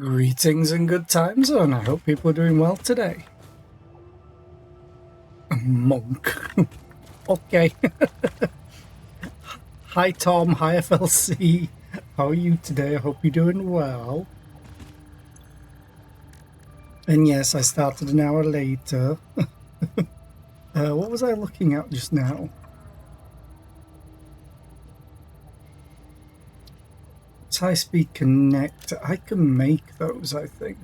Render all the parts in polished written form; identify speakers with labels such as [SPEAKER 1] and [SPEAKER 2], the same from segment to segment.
[SPEAKER 1] Greetings and good time zone. I hope people are doing well today. Monk. Okay. Hi Tom, hi FLC. How are you today? I hope you're doing well. And yes, I started an hour later. What was I looking at just now? It's high-speed connector. I can make those, I think.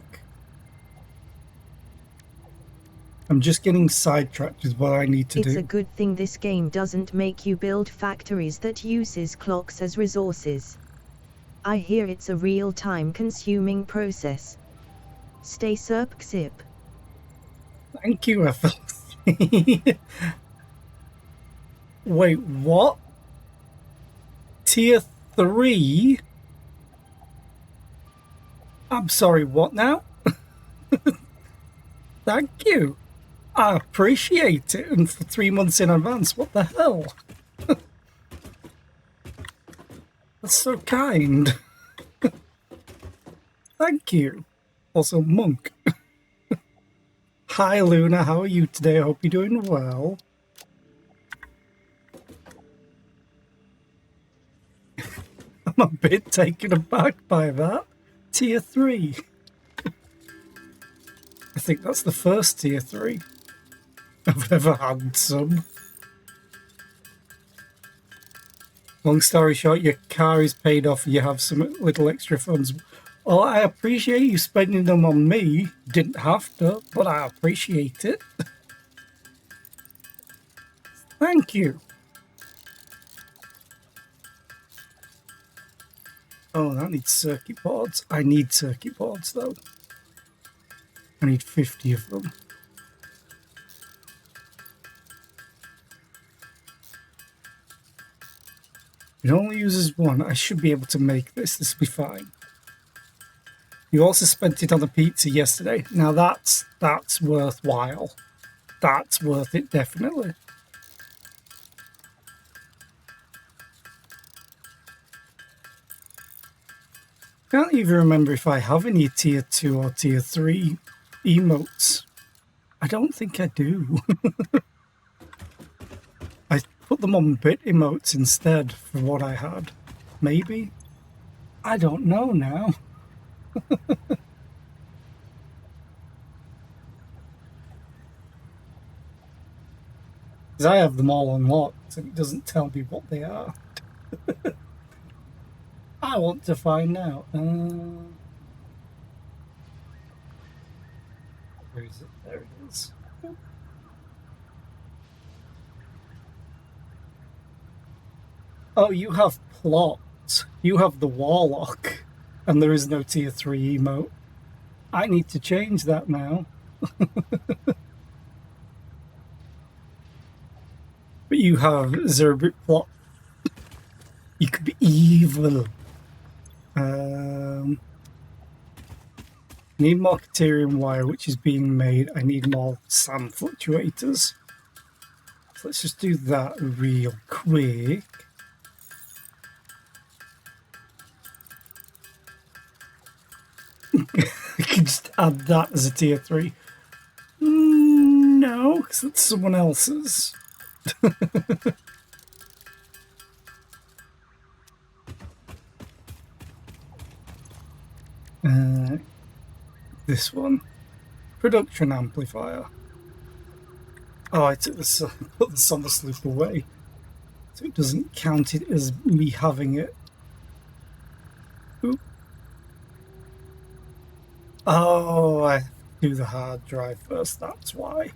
[SPEAKER 1] I'm just getting sidetracked with what I need to do.
[SPEAKER 2] It's a good thing this game doesn't make you build factories that uses clocks as resources. I hear it's a real time-consuming process. Stay Serpxip.
[SPEAKER 1] Thank you, FLC. Wait, what? Tier 3? I'm sorry, what now? Thank you. I appreciate it, and for 3 months in advance, what the hell? That's so kind. Thank you. Also, Monk. Hi, Luna, how are you today? I hope you're doing well. I'm a bit taken aback by that. Tier 3. I think that's the first tier 3 I've ever had some. Long story short, your car is paid off and you have some little extra funds. Well, I appreciate you spending them on me. Didn't have to, but I appreciate it. Thank you. Oh, that needs circuit boards. I need circuit boards, though. I need 50 of them. It only uses one. I should be able to make this. This will be fine. You also spent it on a pizza yesterday. Now that's worthwhile. That's worth it, definitely. I can't even remember if I have any tier 2 or tier 3 emotes. I don't think I do. I put them on bit emotes instead for what I had. Maybe? I don't know now. Because I have them all unlocked and it doesn't tell me what they are. I want to find out. Where is it? There it is. Oh, you have plot. You have the Warlock. And there is no tier 3 emote. I need to change that now. But you have Zerbit plot. You could be evil. Need more Caterium wire, which is being made. I need more sand fluctuators. So let's just do that real quick. I can just add that as a tier 3. No, because it's someone else's. This one. Production amplifier. Oh, I took this, put the Summer Sloop away. So it doesn't count it as me having it. Oop. Oh, I do the hard drive first, that's why.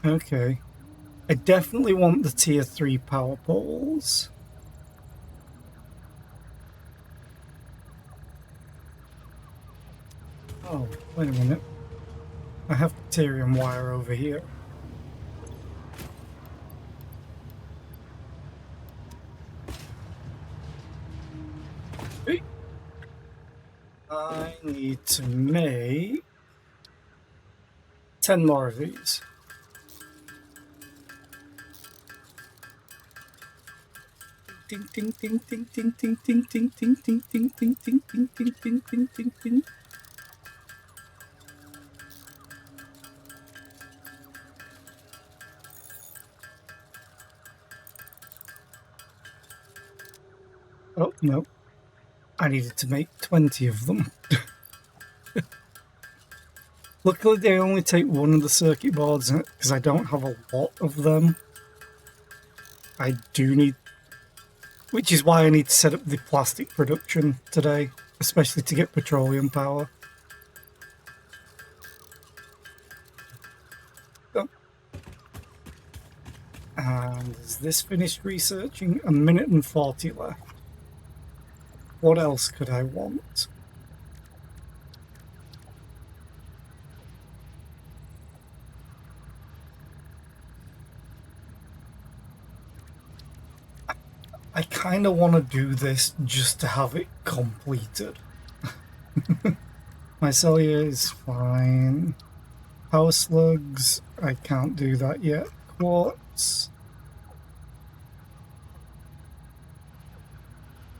[SPEAKER 1] Okay. I definitely want the tier 3 power poles. Oh, wait a minute. I have Caterium wire over here. Hey. I need to make 10 more of these. ting ting ting ting ting ting ting ting ting ting ting ting ting ting ting ting ting ting ting. Oh no, I needed to make 20 of them. Luckily they only take one of the circuit boards because I don't have a lot of them. I do need, which is why I need to set up the plastic production today, especially to get petroleum power. Oh. And is this finished researching? A minute and 40 left. What else could I want? I kind of want to do this just to have it completed. Mycelia is fine. Power slugs, I can't do that yet. Quartz.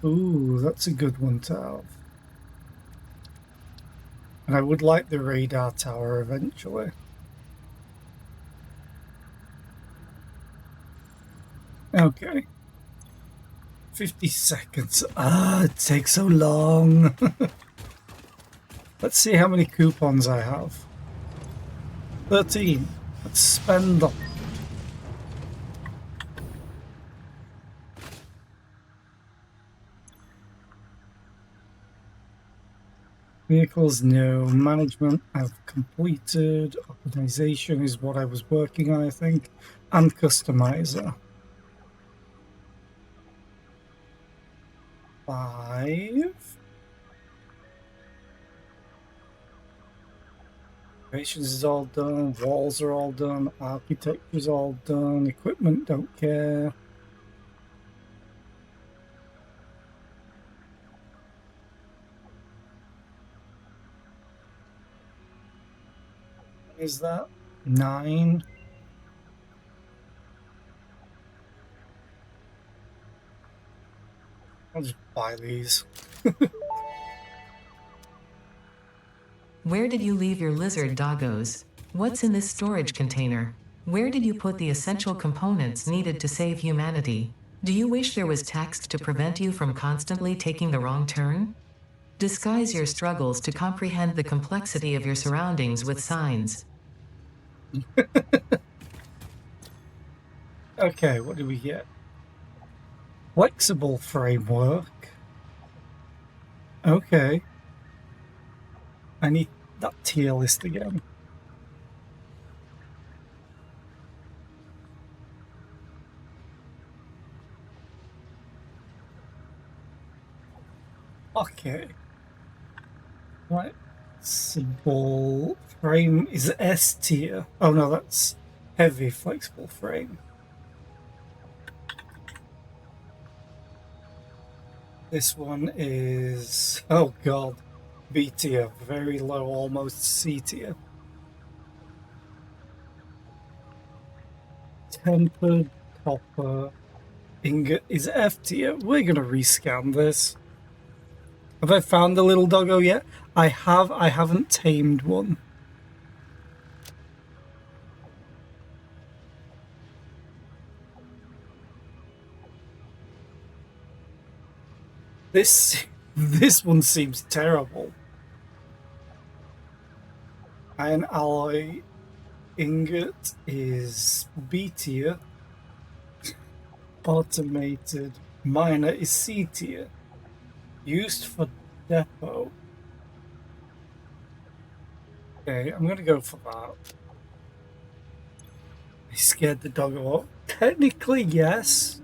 [SPEAKER 1] Ooh, that's a good one to have. And I would like the radar tower eventually. Okay. 50 seconds. It takes so long. Let's see how many coupons I have. 13. Let's spend them. Vehicles, no. Management, I've completed. Optimization is what I was working on, I think. And customizer. 5. Operations is all done. Walls are all done. Architecture is all done. Equipment, don't care. Is that 9? I'll just buy these.
[SPEAKER 3] Where did you leave your lizard doggos? What's in this storage container? Where did you put the essential components needed to save humanity? Do you wish there was text to prevent you from constantly taking the wrong turn? Disguise your struggles to comprehend the complexity of your surroundings with signs.
[SPEAKER 1] Okay, what do we get? Flexible framework. Okay. I need that tier list again. Okay. Flexible frame is S tier. Oh no, that's heavy flexible frame. This one is, oh god, B tier, very low, almost C tier. Tempered copper ingot is F tier. We're gonna rescan this. Have I found the little doggo yet? I have. I haven't tamed one. This one seems terrible. Iron alloy ingot is B tier. Automated miner is C tier. Used for depot. Okay, I'm gonna go for that. I scared the doggo off. Technically, yes.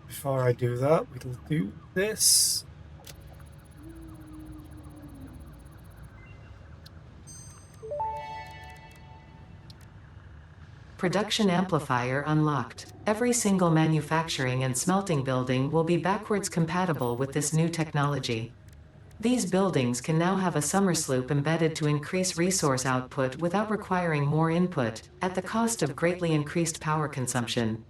[SPEAKER 1] Before I do that, we'll do this.
[SPEAKER 3] Production amplifier unlocked. Every single manufacturing and smelting building will be backwards compatible with this new technology. These buildings can now have a summer sloop embedded to increase resource output without requiring more input, at the cost of greatly increased power consumption.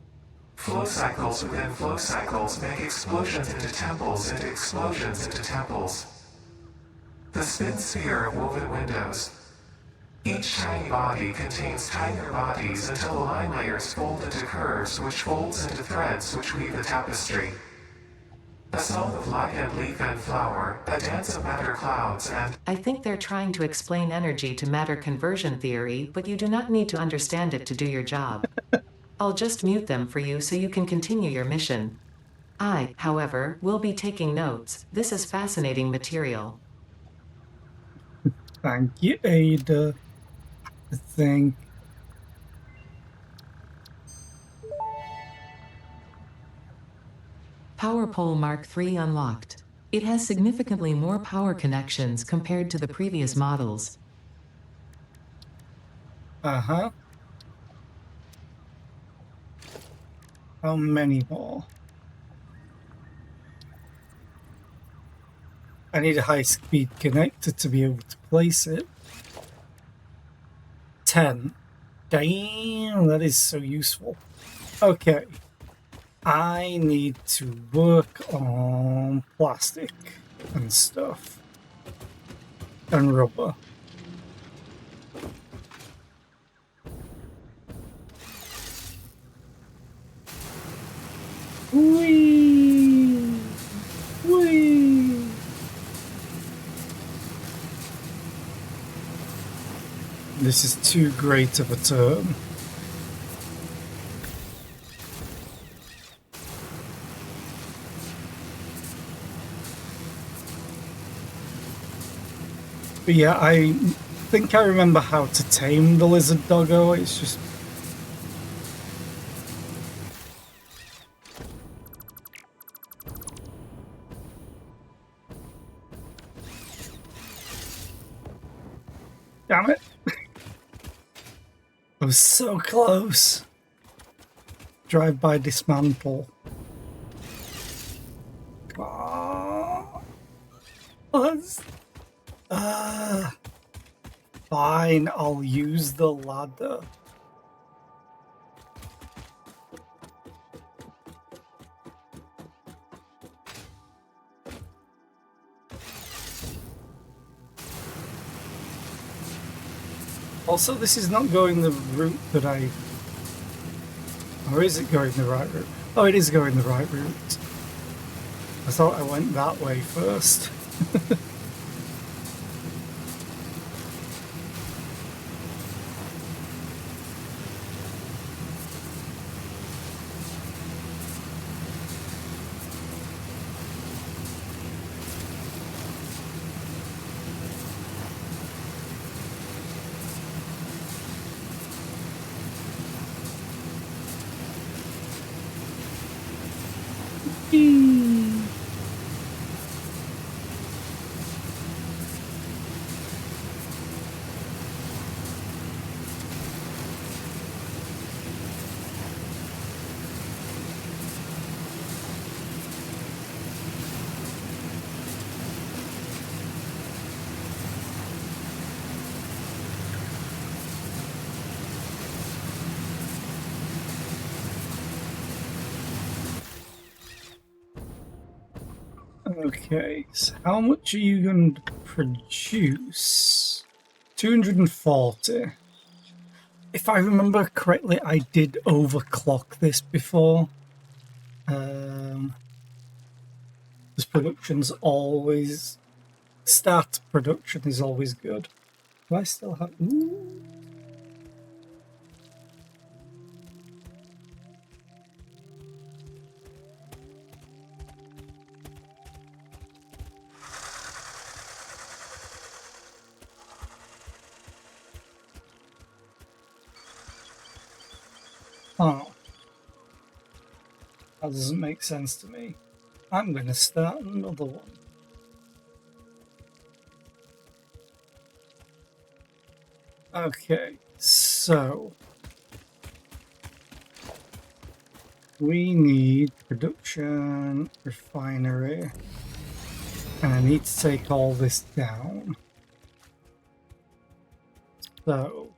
[SPEAKER 4] Flow cycles within flow cycles make explosions into temples into explosions into temples. The spin sphere of woven windows. Each tiny body contains tinier bodies until the line layers fold into curves which folds into threads which weave the tapestry. A song of light and leaf and flower, a dance of matter clouds and...
[SPEAKER 3] I think they're trying to explain energy to matter conversion theory, but you do not need to understand it to do your job. I'll just mute them for you so you can continue your mission. I, however, will be taking notes. This is fascinating material.
[SPEAKER 1] Thank you, Ada. I think.
[SPEAKER 3] Power Pole Mark III unlocked. It has significantly more power connections compared to the previous models.
[SPEAKER 1] Uh-huh. How many more? I need a high-speed connector to be able to place it. 10. Damn, that is so useful. Okay. I need to work on plastic and stuff. And rubber. Whee! Whee! This is too great of a turn. But yeah, I think I remember how to tame the lizard doggo. It's just... Damn it. I was so close. Drive by dismantle. Oh. Fine, I'll use the ladder. Also, this is not going the route that I... Or is it going the right route? Oh, it is going the right route. I thought I went that way first. Okay, so how much are you going to produce? 240. If I remember correctly, I did overclock this before. This production's always... Start production is always good. Do I still have... Ooh. Oh. That doesn't make sense to me. I'm going to start another one. Okay, so... We need production, refinery. And I need to take all this down. So,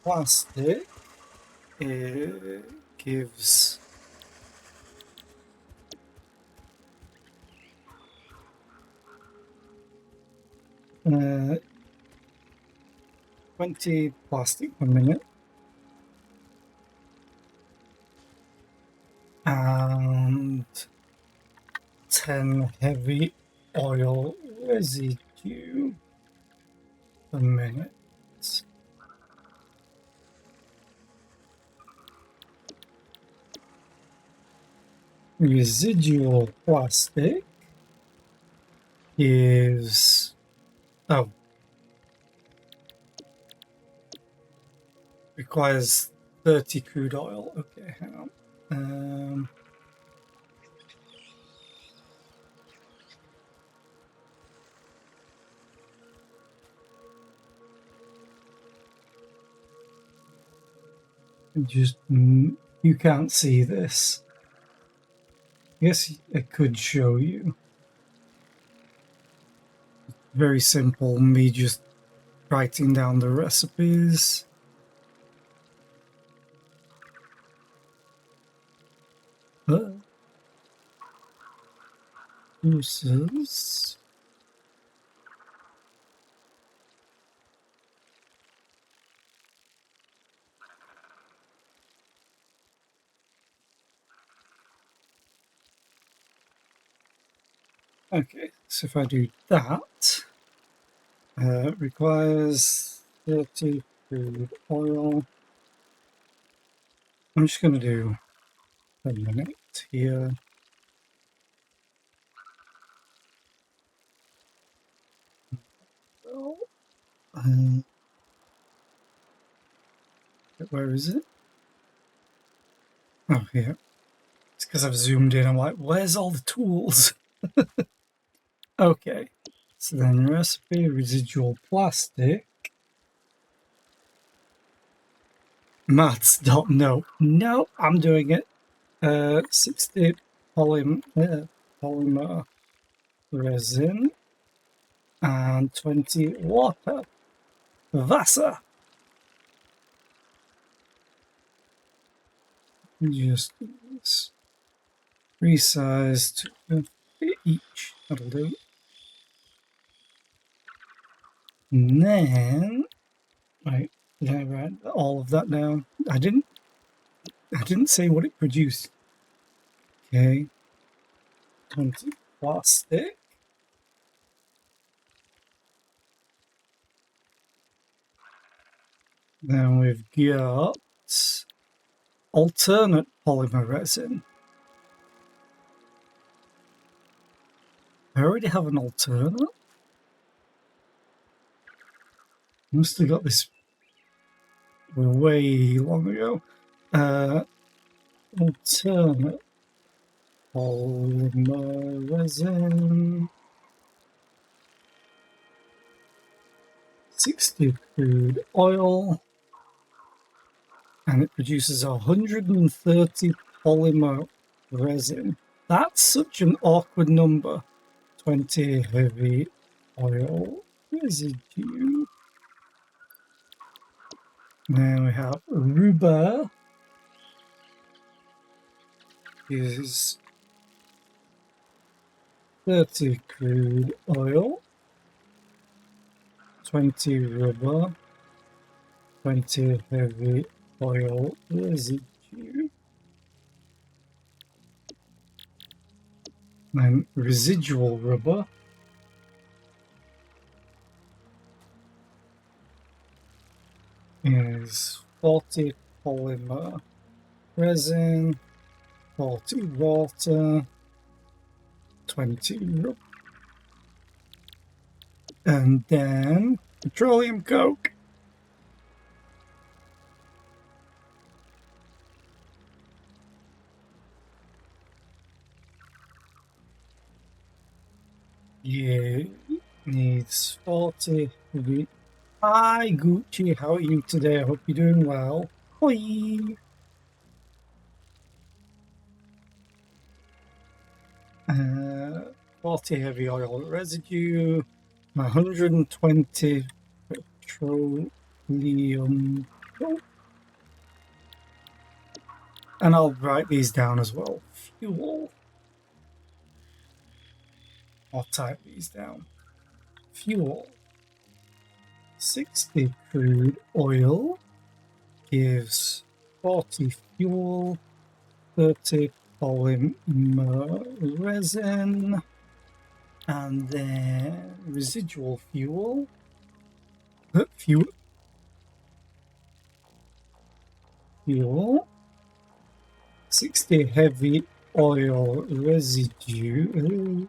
[SPEAKER 1] plastic, it gives uh, 20 plastic per minute. And 10 heavy oil residue per minute. Residual plastic is requires 30 crude oil. Okay, hang on. Just you can't see this. Yes, I could show you. Very simple, me just writing down the recipes. Juices. Okay, so if I do that, requires 30 crude oil. I'm just going to do a minute here. Where is it? Oh, here. It's because I've zoomed in. I'm like, where's all the tools? Okay. So then recipe, residual plastic. Maths don't know. No, I'm doing it. 60 polymer resin and 20 water. Wasser. Just resize to each. That'll do. And then, right, did I write all of that down? I didn't say what it produced. Okay. 20 plastic. Then we've got alternate polymer resin. I already have an alternate. Must have got this way long ago. Alternate polymer resin. 60 crude oil. And it produces 130 polymer resin. That's such an awkward number. 20 heavy oil residue. Then we have rubber is 30 crude oil, 20 rubber, 20 heavy oil residue. And residual rubber is 40 polymer resin, 40 water, 20 rubber. And then petroleum coke. Yeah, needs 40. Hi Gucci, how are you today? I hope you're doing well. Hoi! 40 heavy oil residue, 120 petroleum. And I'll write these down as well. Fuel. I'll type these down. Fuel. 60 crude oil gives 40 fuel, 30 polymer resin, and then residual fuel. Fuel. 60 heavy oil residue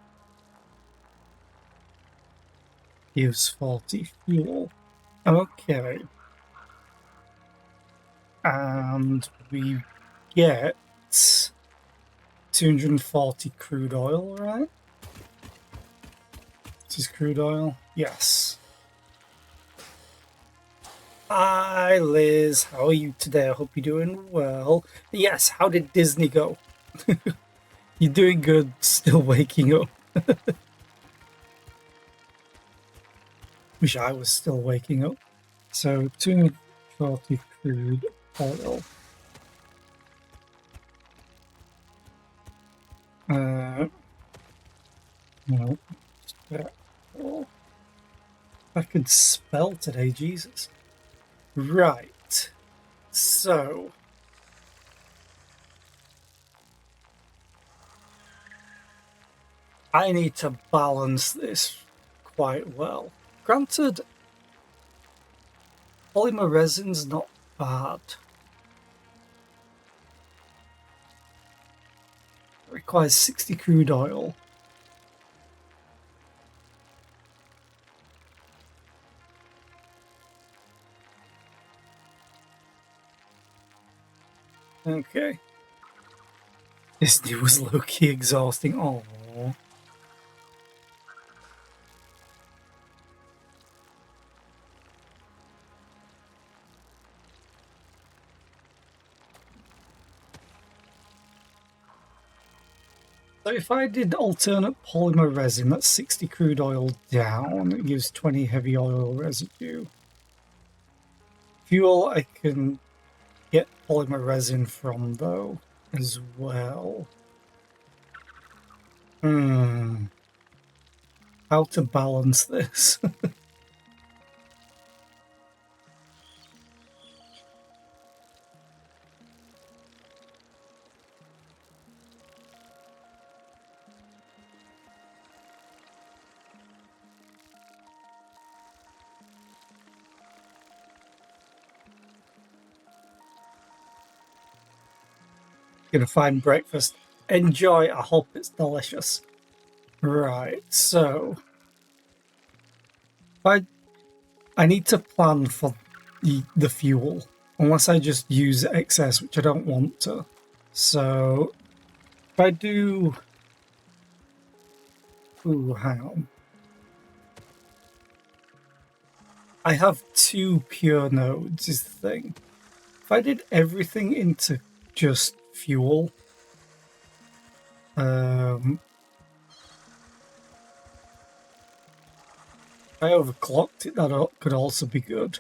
[SPEAKER 1] gives 40 fuel. Okay. And we get 240 crude oil, right? This is crude oil? Yes. Hi, Liz. How are you today? I hope you're doing well. Yes, how did Disney go? You're doing good, still waking up. Wish I was still waking up. So, 240 crude oil. No. I could spell today, Jesus. Right. So. I need to balance this quite well. Granted, polymer resin's not bad. It requires 60 crude oil. Okay. Disney was low-key exhausting. Aww. So if I did alternate polymer resin, that's 60 crude oil down, it gives 20 heavy oil residue. Fuel I can get polymer resin from, though, as well. How to balance this? Gonna find breakfast. Enjoy. I hope it's delicious. Right, so I need to plan for the fuel, unless I just use excess, which I don't want to. So if I do, hang on. I have 2 pure nodes is the thing. If I did everything into just fuel, if I overclocked it, that could also be good.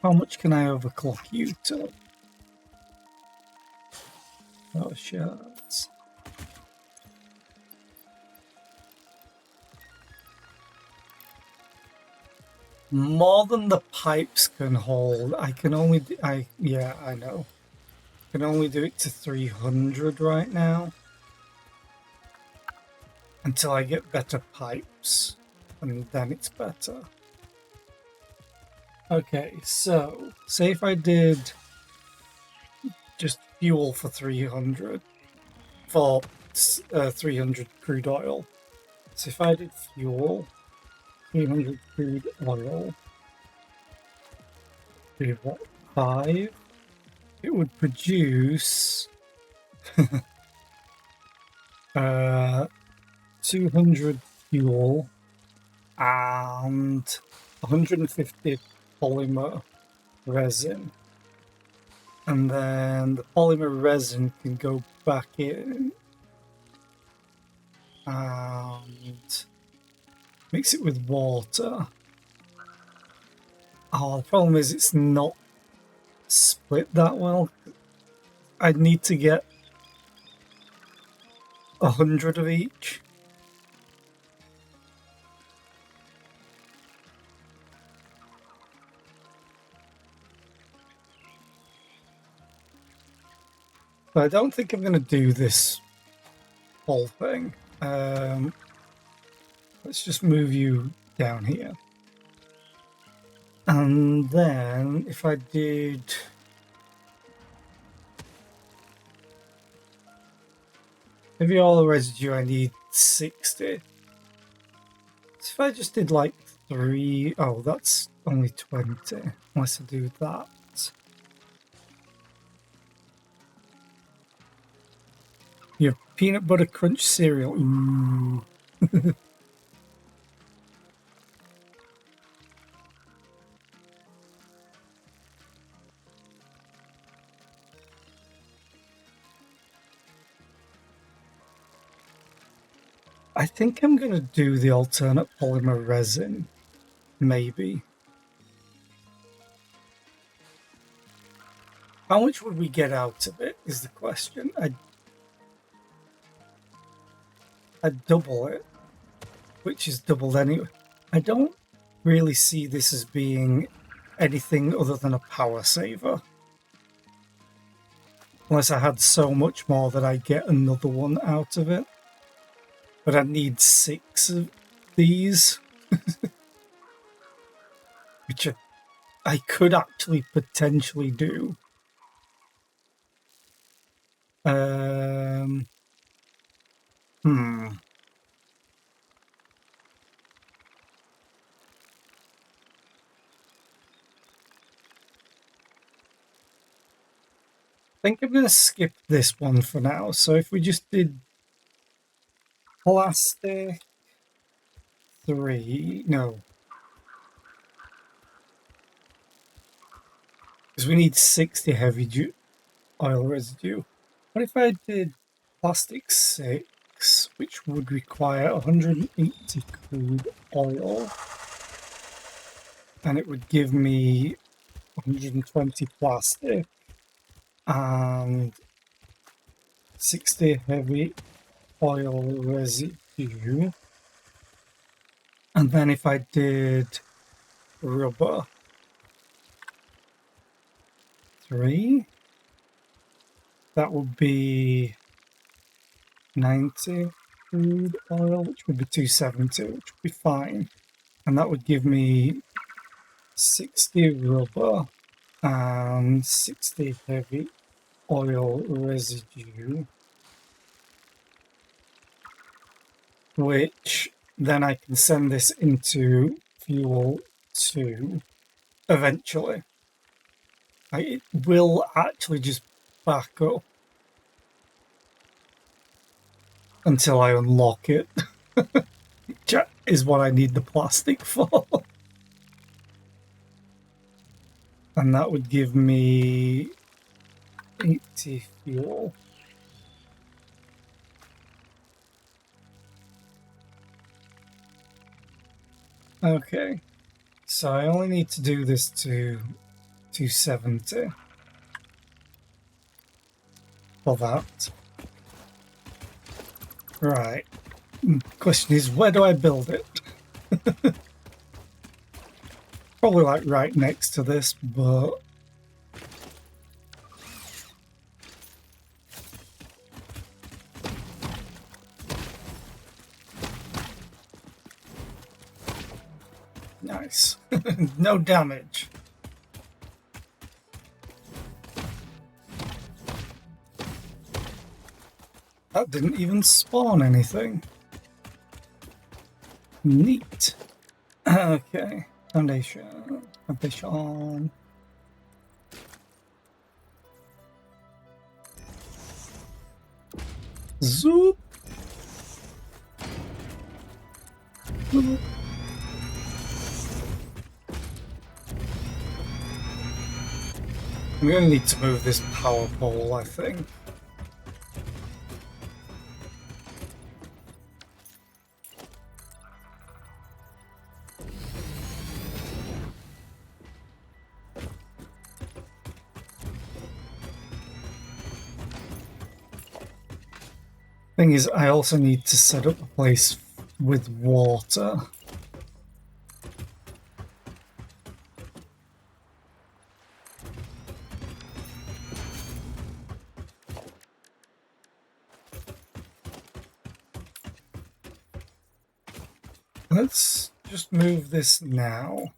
[SPEAKER 1] How much can I overclock you to? Oh, shit. More than the pipes can hold. I can only yeah, I know. I can only do it to 300 right now. Until I get better pipes. And then it's better. Okay, so say if I did just fuel for 300 for 300 crude oil. So if I did fuel 300 crude oil, do what, 5? It would produce 200 fuel and 150 polymer resin. And then the polymer resin can go back in and mix it with water. Oh, the problem is it's not split that well. I'd need to get 100 of each. But I don't think I'm going to do this whole thing. Let's just move you down here. And then if I did... Maybe all the residue I need 60. So if I just did like 3... Oh, that's only 20. Unless I do that. Your peanut butter crunch cereal. Ooh. I think I'm going to do the alternate polymer resin. Maybe. How much would we get out of it is the question. I'd double it, which is doubled anyway. I don't really see this as being anything other than a power saver. Unless I had so much more that I get another one out of it. But I need 6 of these. Which I could actually potentially do. I think I'm going to skip this one for now. So if we just did plastic 3, no. Because we need 60 heavy oil residue. What if I did plastic 6, which would require 180 crude oil, and it would give me 120 plastic and 60 heavy oil residue. And then if I did rubber 3, that would be 90 crude oil, which would be 270, which would be fine. And that would give me 60 rubber and 60 heavy oil residue, which then I can send this into fuel 2 eventually. It will actually just back up until I unlock it, which is what I need the plastic for. And that would give me 80 fuel. Okay, so I only need to do this to 270 for that. Right. Question is, where do I build it? Probably like right next to this, but nice. No damage. That didn't even spawn anything. Neat. Okay. Foundation. Zoop. Zoop. I'm going to need to move this power pole, I think. Thing is, I also need to set up a place with water. Let's just move this now.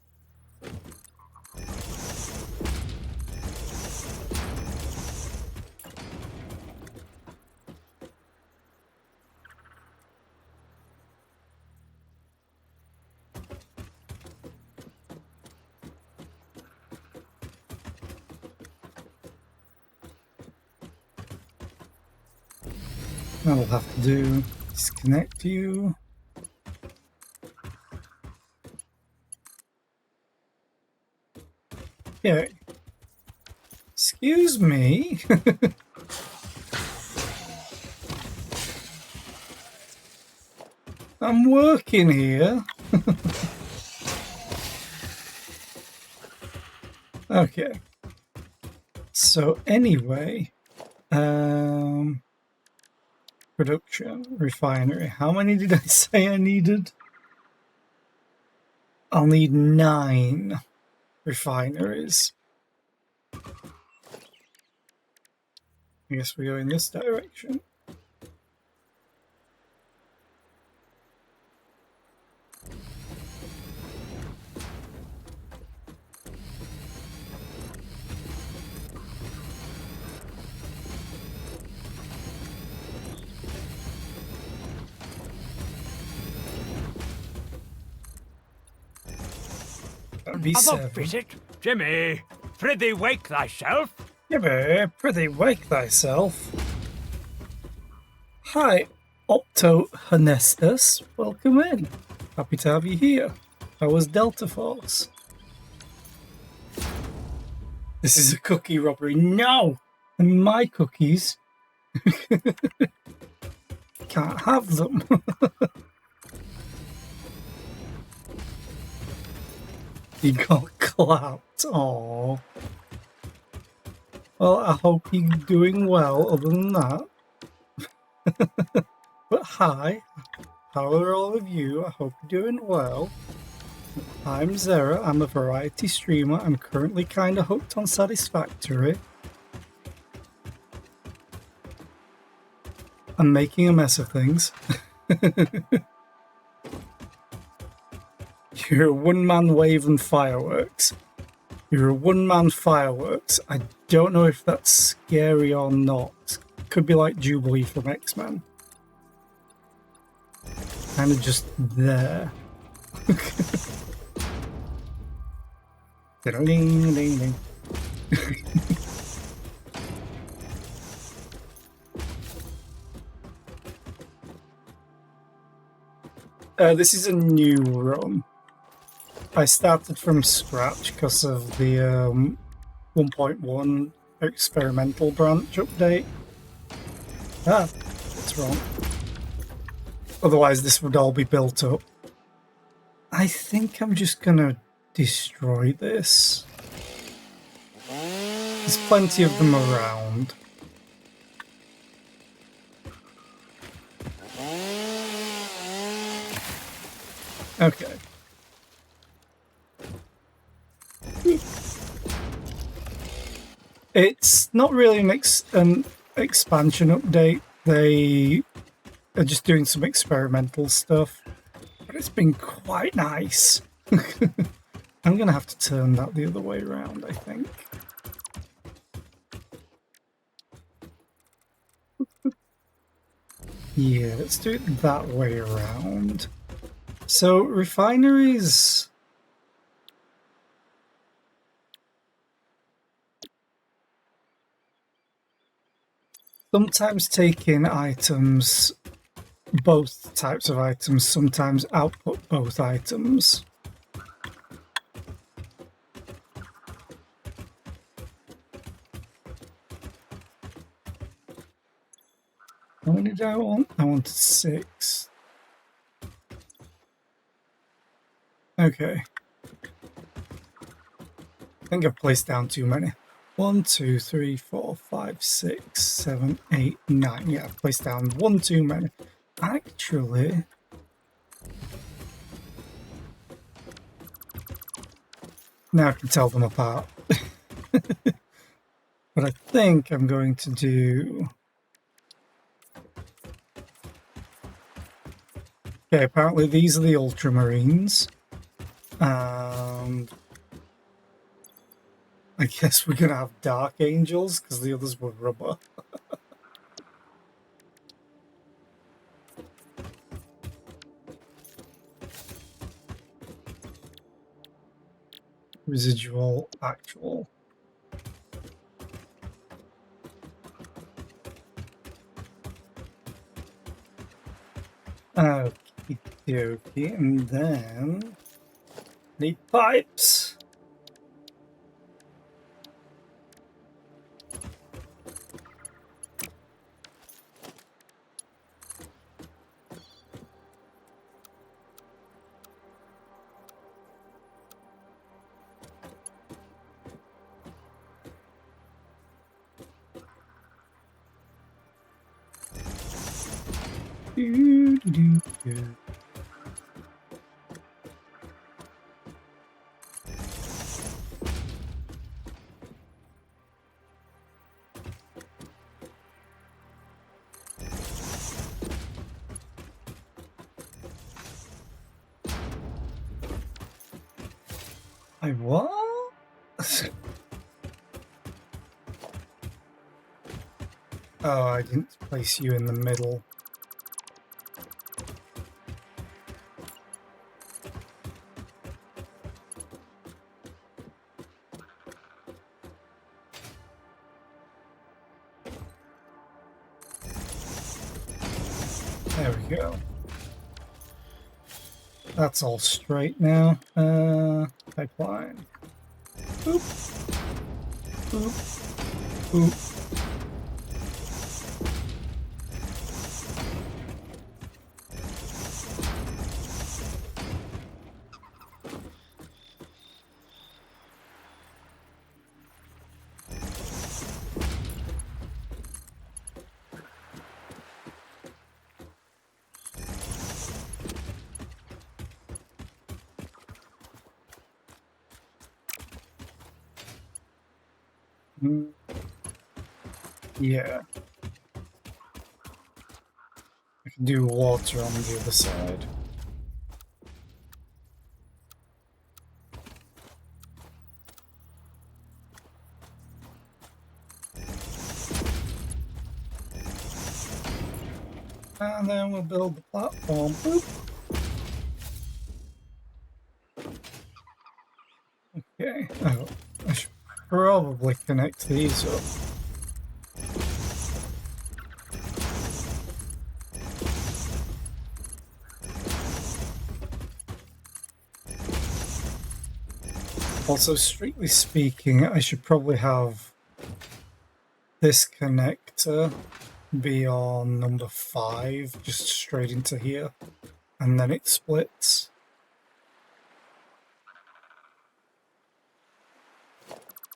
[SPEAKER 1] That will have to do. Disconnect you. Okay. Excuse me. I'm working here. Okay. So anyway, production, refinery. How many did I say I needed? I'll need 9 refineries. I guess we go in this direction. That'd be
[SPEAKER 5] Other
[SPEAKER 1] 7.
[SPEAKER 5] visit? Jimmy, prithee wake thyself.
[SPEAKER 1] Jimmy, prithee wake thyself. Hi, Optohonestus. Welcome in. Happy to have you here. How was Delta Force? This is a cookie robbery. No! And my cookies. Can't have them. You got clapped. Aww. Well, I hope you're doing well other than that. But hi, how are all of you? I hope you're doing well. I'm Zera, I'm a variety streamer. I'm currently kinda hooked on Satisfactory. I'm making a mess of things. You're a one-man wave and fireworks. You're a one-man fireworks. I don't know if that's scary or not. Could be like Jubilee from X-Men. Kind of just there. Ding, ding, ding. This is a new run. I started from scratch because of the 1.1 experimental branch update. Ah, that's wrong. Otherwise this would all be built up. I think I'm just gonna destroy this. There's plenty of them around. Okay. It's not really an expansion update. They are just doing some experimental stuff. But it's been quite nice. I'm going to have to turn that the other way around, I think. Yeah, let's do it that way around. So, refineries... sometimes take in items, both types of items, sometimes output both items. How many did I want? I wanted 6. Okay. I think I've placed down too many. 1, 2, 3, 4, 5, 6, 7, 8, 9. Yeah, I've placed down one too many. Actually, now I can tell them apart. But I think I'm going to do... Okay, apparently these are the Ultramarines. And I guess we're going to have Dark Angels, because the others were rubber. Residual, actual. Okie dokie, and then need pipes. Do. I what? Oh, I didn't place you in the middle. There we go. That's all straight now. Pipeline. Boop. Boop. Boop. Yeah. I can do water on the other side. And then we'll build the platform. Boop. Okay. Oh, I should probably connect these up. Also, strictly speaking, I should probably have this connector be on number 5, just straight into here, and then it splits.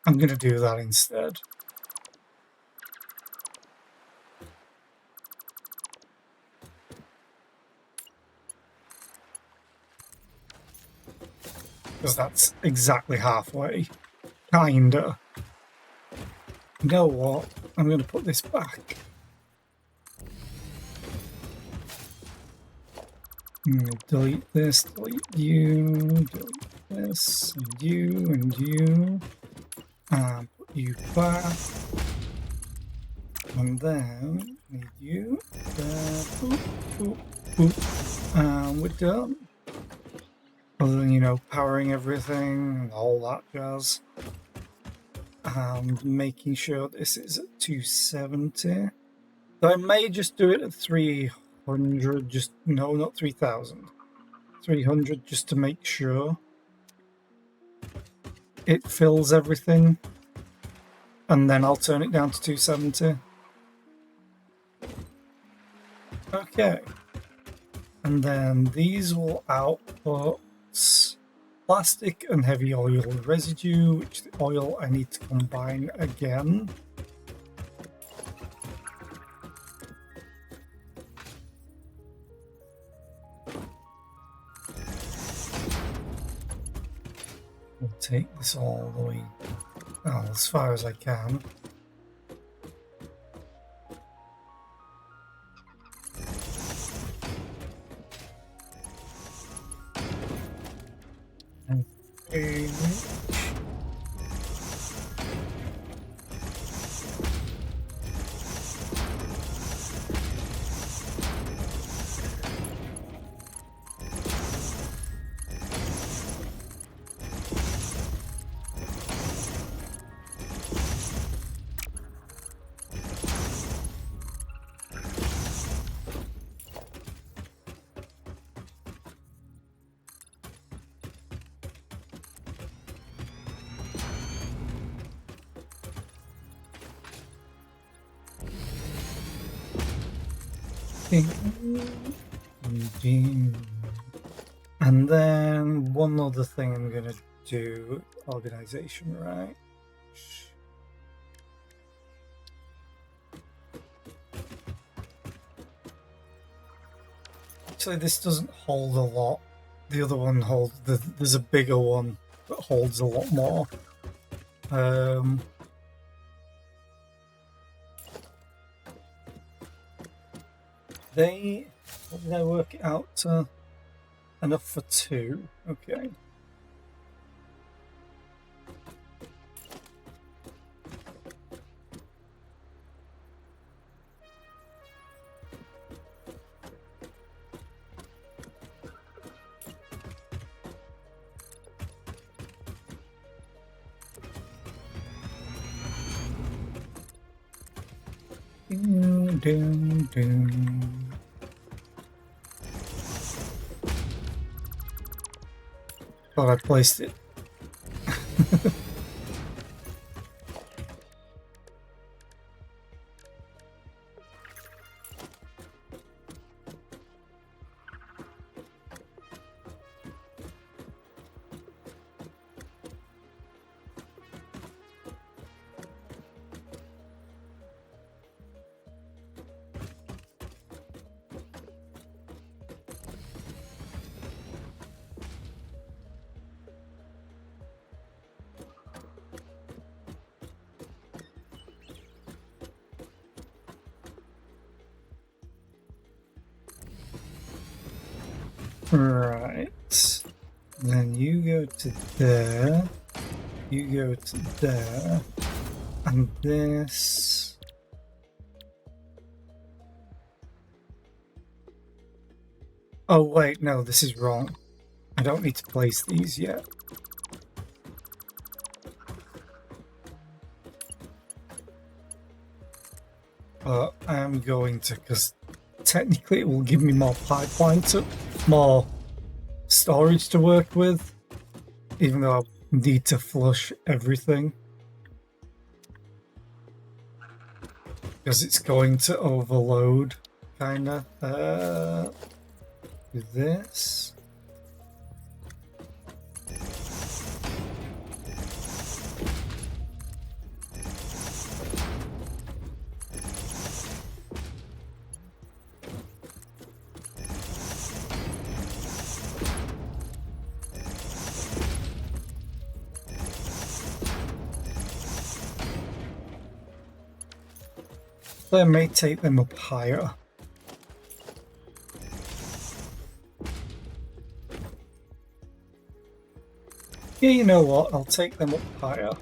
[SPEAKER 1] I'm going to do that instead. Because that's exactly halfway. Kinda. You know what? I'm going to put this back. Delete this, delete you, delete this, and you, and put you back. And then need you there, boop, boop, boop, and we're done. Other than, you know, powering everything and all that jazz. And making sure this is at 270. So I may just do it at 300, just, no, not 3000. 300 just to make sure it fills everything. And then I'll turn it down to 270. Okay. And then these will output plastic and heavy oil residue, which the oil I need to combine again. We'll take this all the way, well, as far as I can. Okay. And then one other thing I'm gonna do, organization, right? Actually, this doesn't hold a lot. The other one holds, there's a bigger one that holds a lot more. What did I work it out to? Enough for 2. Okay. Ding, ding, ding. Thought I placed it. Right. Then you go to there. You go to there. And this. Oh, wait, no, this is wrong. I don't need to place these yet. But I am going to, because technically it will give me more pipeline to, more storage to work with, even though I need to flush everything. Because it's going to overload, kinda. With this. I may take them up higher. Yeah, you know what? I'll take them up higher.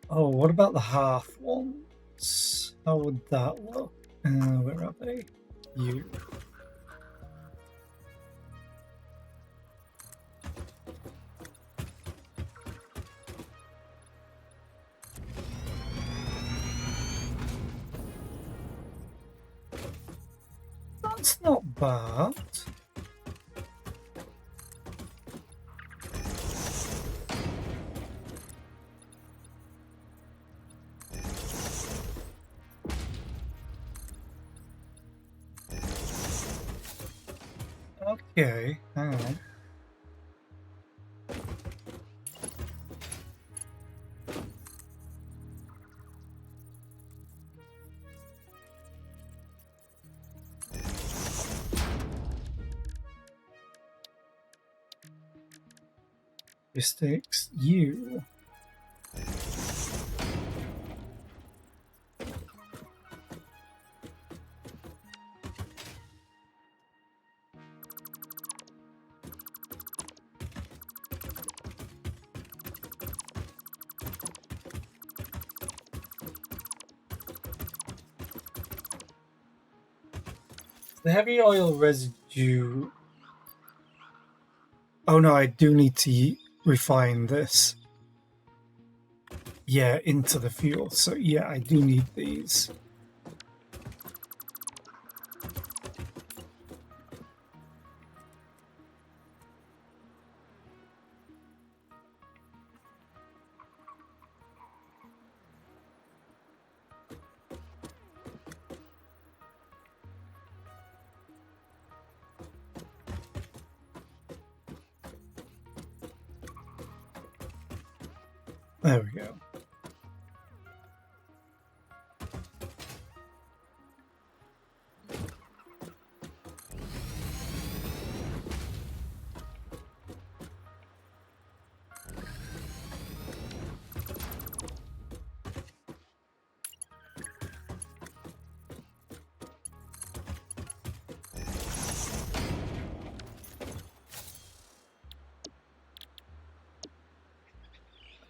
[SPEAKER 1] Oh, what about the half ones? How would that look? Where are they? You. That's not bad. Okay, hang on. Mistakes you. The heavy oil residue. Oh no, I do need to refine this. Yeah, into the fuel. So yeah, I do need these. There we go.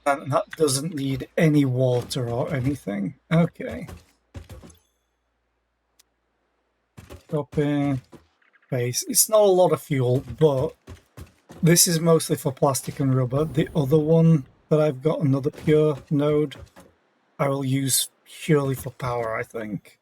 [SPEAKER 1] And that doesn't need any water or anything. Okay. Dropping base. It's not a lot of fuel, but this is mostly for plastic and rubber. The other one that I've got, another pure node, I will use purely for power, I think.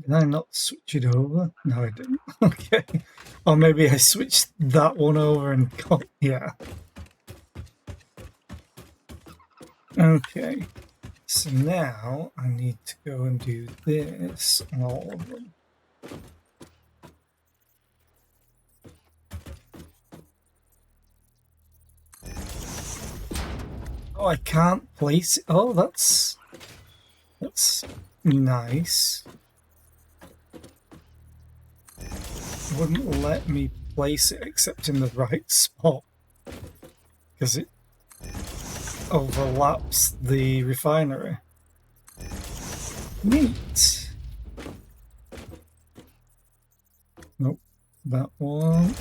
[SPEAKER 1] Did I not switch it over? No, I didn't. Okay. Or maybe I switched that one over and got... Yeah. Okay. So now I need to go and do this on all of them. Oh, I can't place it. Oh, that's nice. Wouldn't let me place it except in the right spot because it overlaps the refinery. Neat. Nope, that one.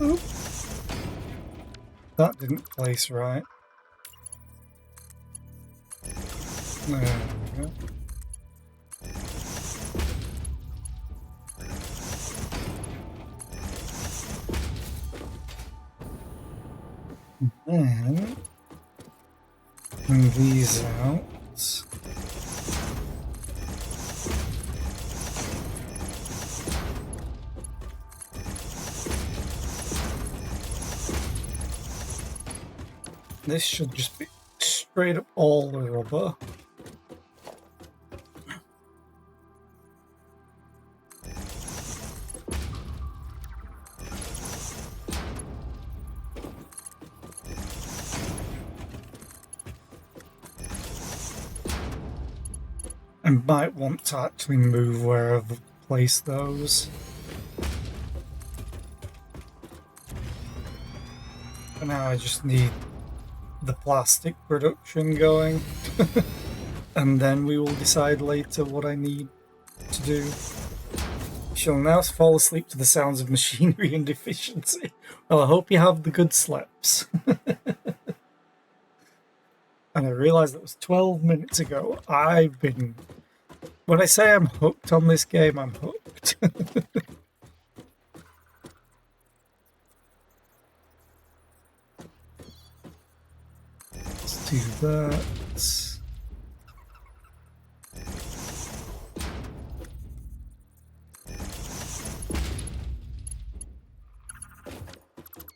[SPEAKER 1] Oop. That didn't place right. There we go. Then bring these out. This should just be straight up all the rubber. I might want to actually move where I've placed those. For now, I just need the plastic production going. And then we will decide later what I need to do. She'll now fall asleep to the sounds of machinery and efficiency. Well, I hope you have the good sleeps. And I realised that was 12 minutes ago. When I say I'm hooked on this game, I'm hooked. Let's do that.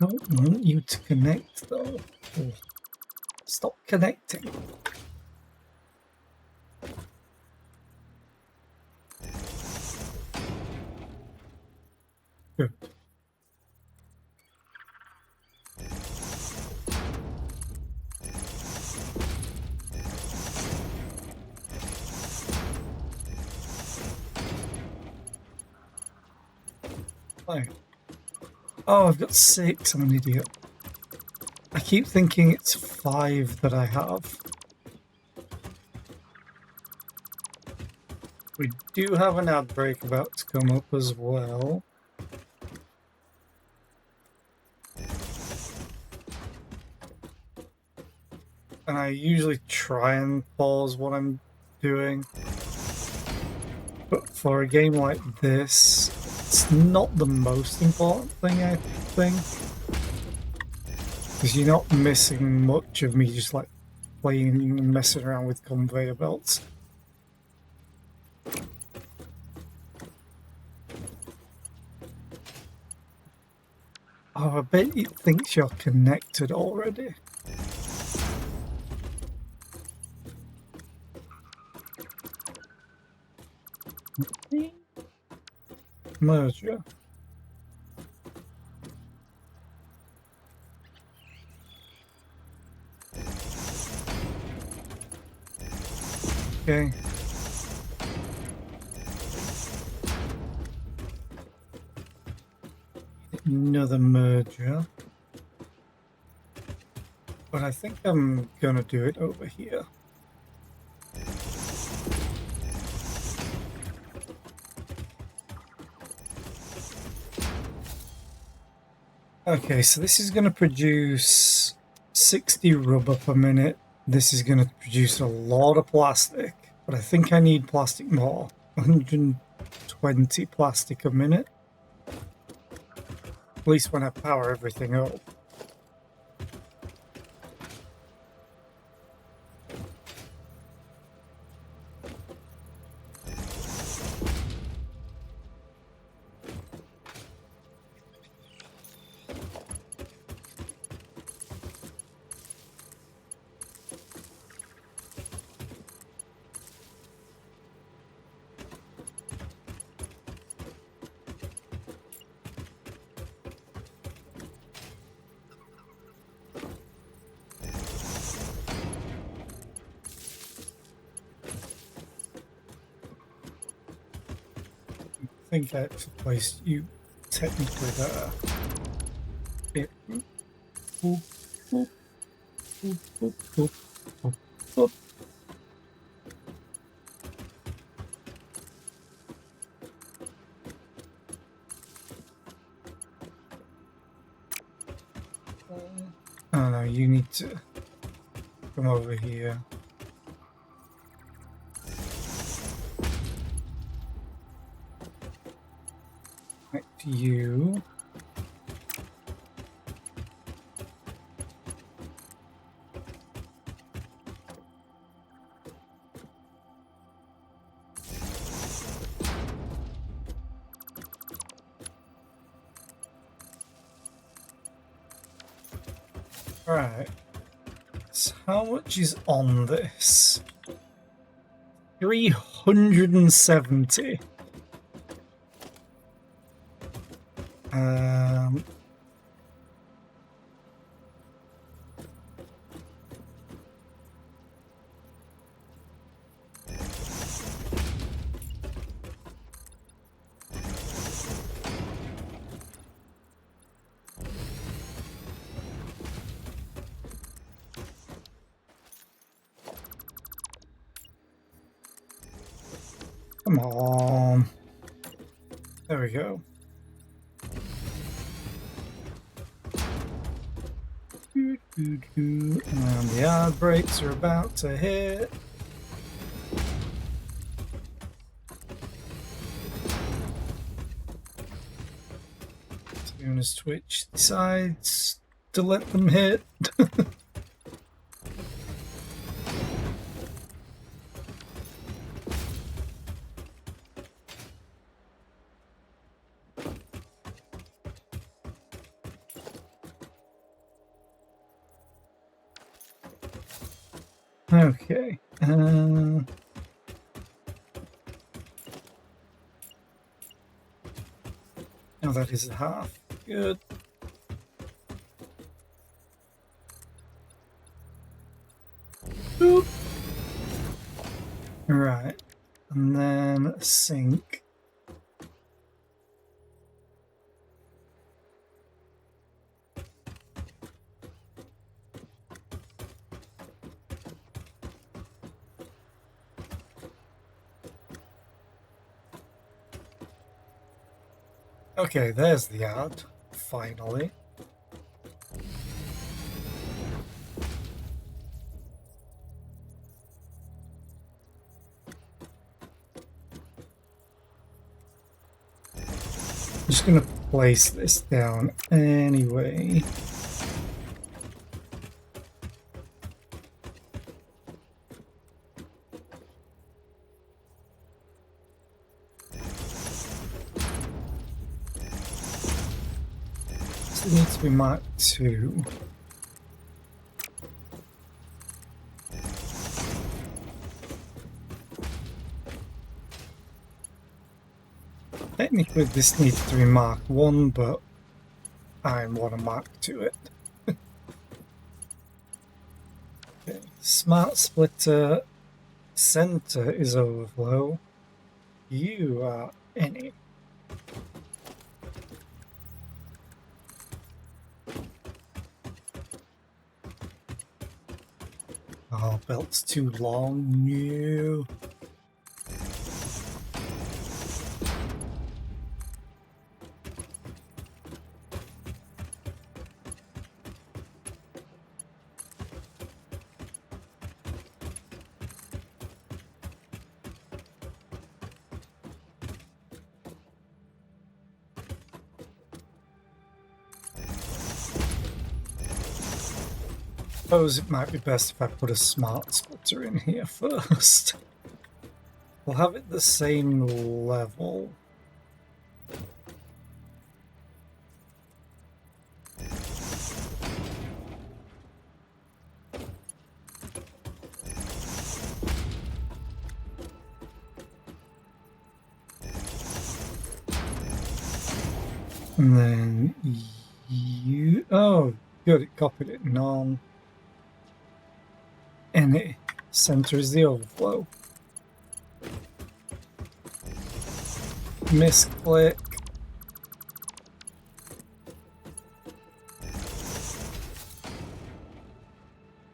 [SPEAKER 1] I don't want you to connect though. Oh, stop connecting. Good. Fine. Oh, I've got 6. I'm an idiot. I keep thinking it's 5 that I have. We do have an ad break about to come up as well. And I usually try and pause what I'm doing. But for a game like this, it's not the most important thing, I think. Because you're not missing much of me just like playing and messing around with conveyor belts. Oh, I bet it thinks you're connected already. Merger. Okay. Another merger. But I think I'm gonna do it over here. Okay, so this is going to produce 60 rubber per minute. This is going to produce a lot of plastic, but I think I need plastic more. 120 plastic a minute. At least when I power everything up. I think that's placed you technically there. Yeah. Boop, boop, boop, boop, boop, boop, boop. Oh no, you need to come over here. You. Right. So how much is on this? 370. Come on. There we go. And the yard brakes are about to hit. As soon as Twitch decides to let them hit. Okay. Now that is a half. Good. Boop. Right. And then sink. Okay, there's the yard, finally. I'm just going to place this down anyway. It needs to be marked 2. Technically this needs to be marked 1, but I want to mark 2 it. Okay. Smart splitter center is overflow. You are any. Oh, belt's too long. No. Suppose it might be best if I put a smart splitter in here first. We'll have it the same level. And then you... Oh, good, it copied it. None. Any. Center is the overflow. Misclick.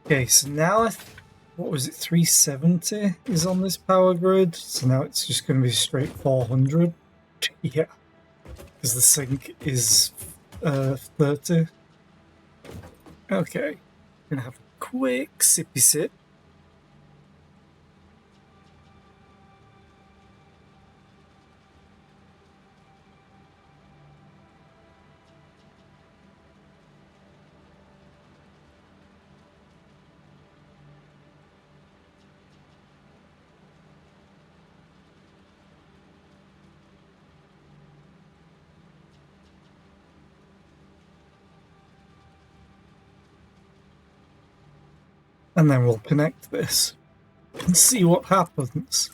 [SPEAKER 1] Okay, so now what was it, 370 is on this power grid, so now it's just going to be straight 400. Yeah, because the sink is 30. Okay, gonna have a quick sippy sip. And then we'll connect this and see what happens.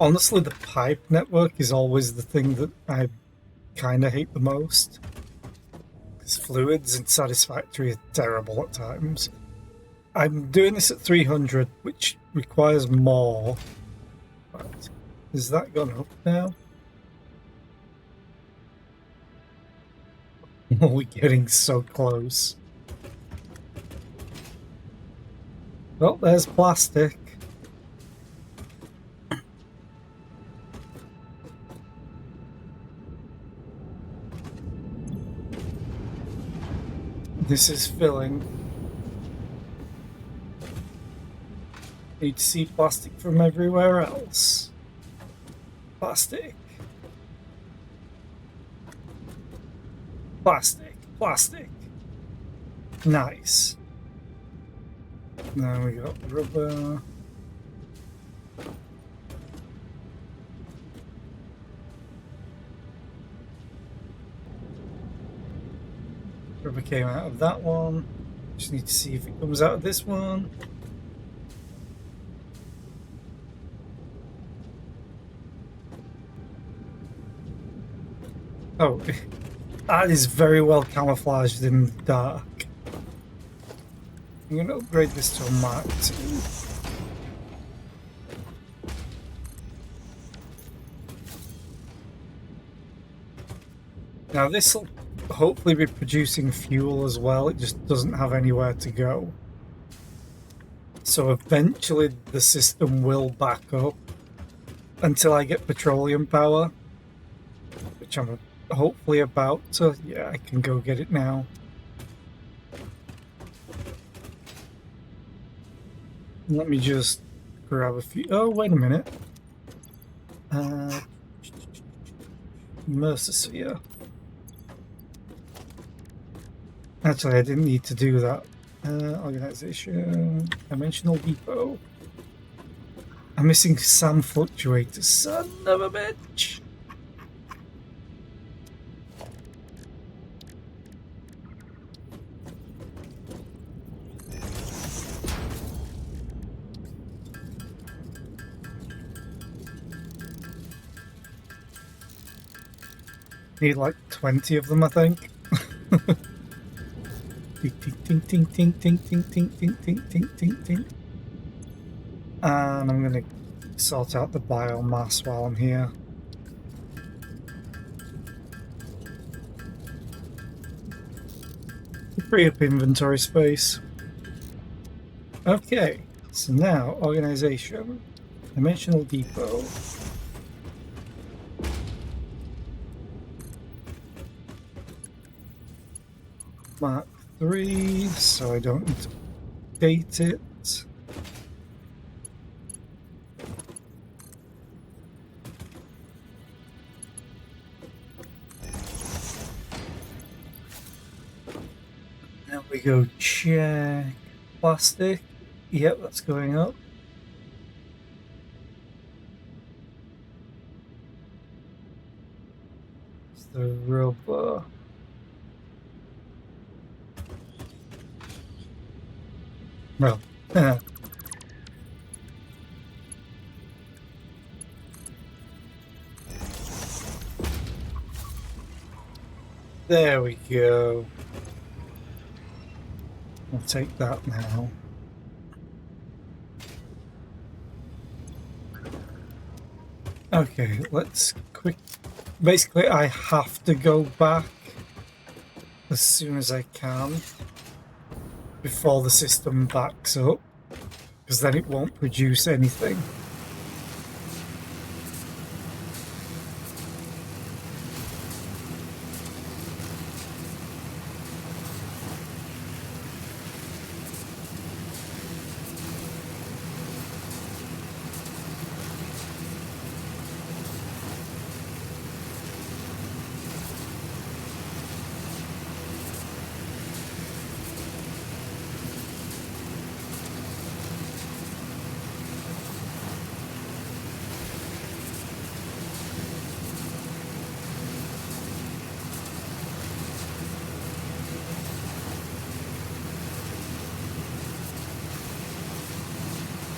[SPEAKER 1] Honestly, the pipe network is always the thing that I kind of hate the most. Because fluids in Satisfactory are terrible at times. I'm doing this at 300, which requires more. Right. Has that gone up now? We're getting so close. Well, there's plastic. This is filling. Need to see plastic from everywhere else. Plastic. Plastic. Plastic. Nice. Now we got rubber. Rubber came out of that one. Just need to see if it comes out of this one. Oh, that is very well camouflaged in the dark. I'm going to upgrade this to a Mark II. Now this will hopefully be producing fuel as well, it just doesn't have anywhere to go. So eventually the system will back up until I get petroleum power, which I'm hopefully about to. Yeah, I can go get it now. Let me just grab a few. Oh, wait a minute. Mercer. Actually, I didn't need to do that. Organization, Dimensional Depot. I'm missing some fluctuators, son of a bitch. Need like 20 of them, I think. Ting, ting, ting, ting, ting, ting, ting, ting, ting, ting, ting. And I'm gonna sort out the biomass while I'm here. Free up inventory space. Okay, so now organization, Dimensional Depot. Mark 3, so I don't need to date it. Now we go check plastic. Yep, that's going up. It's the rubber. Well, there we go. I'll take that now. Okay, let's quick. Basically, I have to go back as soon as I can before the system backs up, because then it won't produce anything.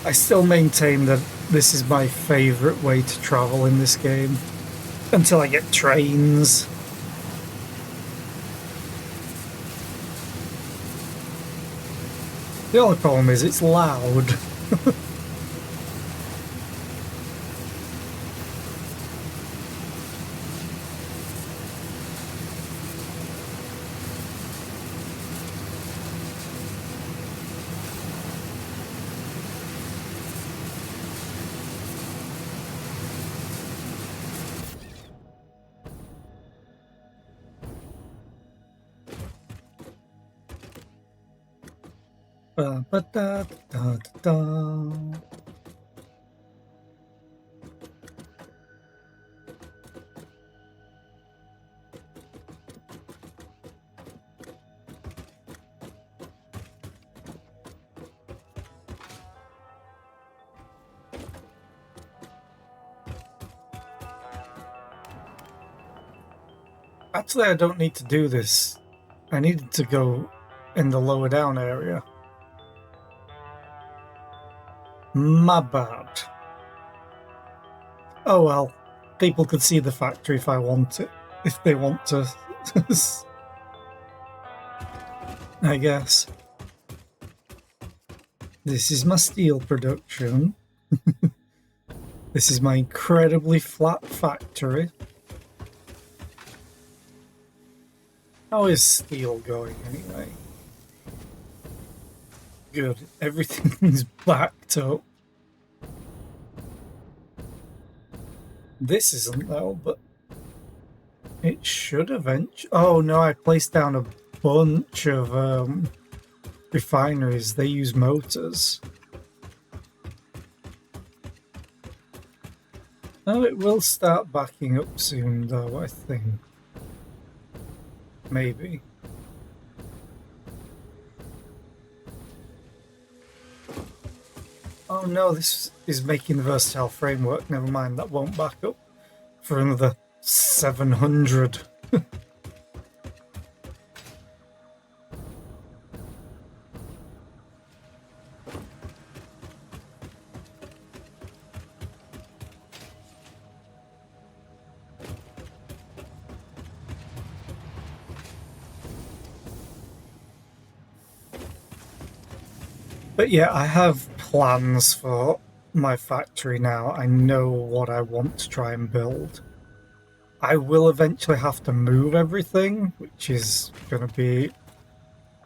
[SPEAKER 1] I still maintain that this is my favourite way to travel in this game, until I get trains. The only problem is it's loud. Ba-ba-da-da-da-da. Actually, I don't need to do this. I needed to go in the lower down area. My bad. Oh well, people could see the factory if I want it. If they want to. I guess. This is my steel production. This is my incredibly flat factory. How is steel going anyway? Good. Everything's backed up. This isn't though, but it should eventually. Oh no, I placed down a bunch of refineries. They use motors. Oh, it will start backing up soon though, I think. Maybe. Oh no, this is making the versatile framework. Never mind, that won't back up for another 700. But yeah, I have plans for my factory now. I know what I want to try and build. I will eventually have to move everything, which is going to be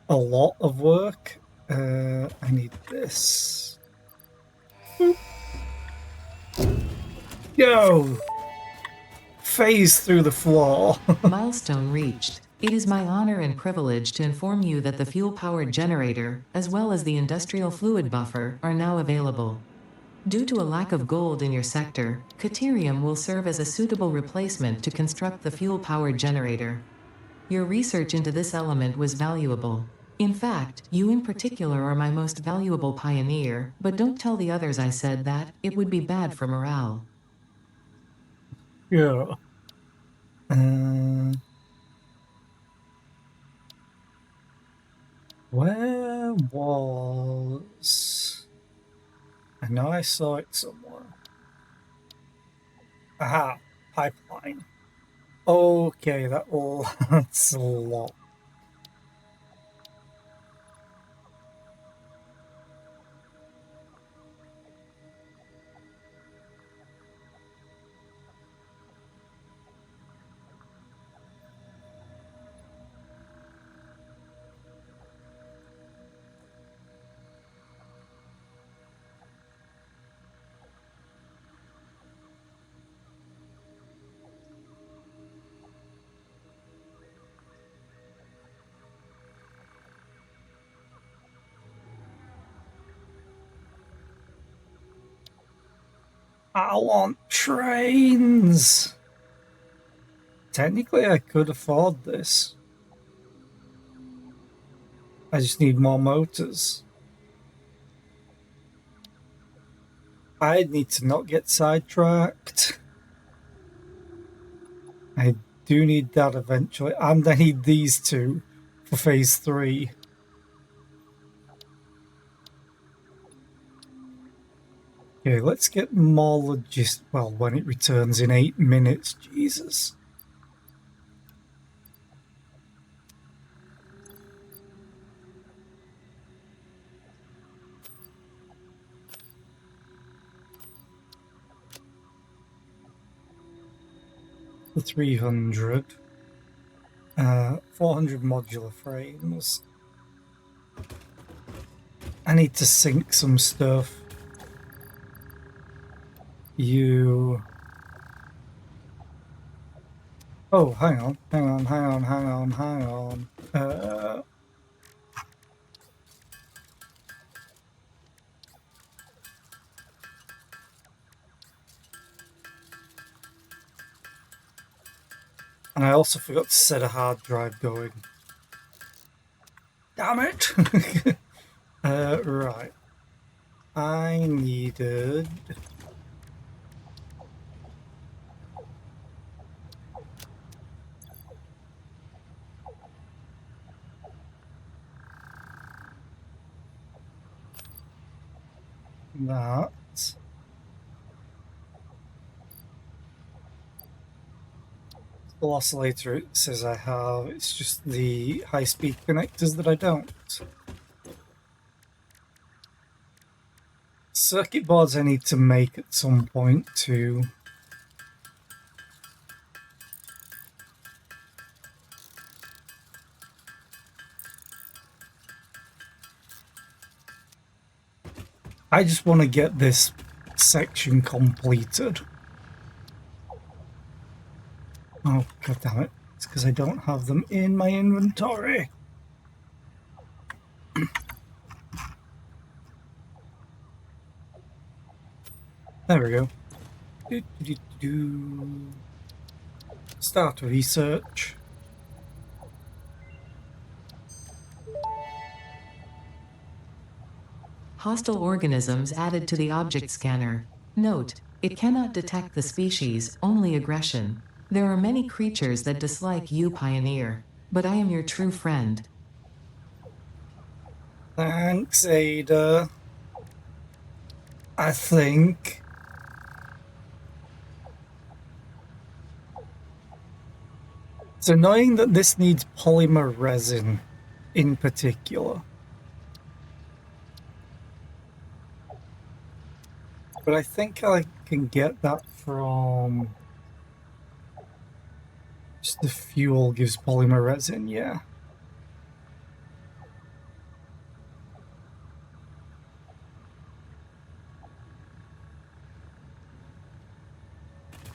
[SPEAKER 1] a lot of work. I need this. Boop. Go! Phase through the floor.
[SPEAKER 3] Milestone reached. It is my honor and privilege to inform you that the fuel-powered generator, as well as the industrial fluid buffer, are now available. Due to a lack of gold in your sector, Caterium will serve as a suitable replacement to construct the fuel-powered generator. Your research into this element was valuable. In fact, you in particular are my most valuable pioneer, but don't tell the others I said that, it would be bad for morale.
[SPEAKER 1] Yeah. Where was... I know I saw it somewhere. Aha, pipeline. Okay, that's a lot. I want trains! Technically, I could afford this. I just need more motors. I need to not get sidetracked. I do need that eventually, and I need these two for phase 3. Okay, let's get more well, when it returns in 8 minutes, Jesus. The 300. 400 modular frames. I need to sync some stuff. Oh, hang on. And I also forgot to set a hard drive going. Damn it! Right. I needed... that. The oscillator it says I have, it's just the high-speed connectors that I don't. Circuit boards I need to make at some point too. I just want to get this section completed. Oh, god damn it. It's because I don't have them in my inventory. There we go. Start research.
[SPEAKER 3] Hostile organisms added to the object scanner. Note, it cannot detect the species, only aggression. There are many creatures that dislike you, Pioneer, but I am your true friend.
[SPEAKER 1] Thanks, Ada. I think. It's annoying that this needs polymer resin in particular. But I think I can get that from... just the fuel gives polymer resin, yeah.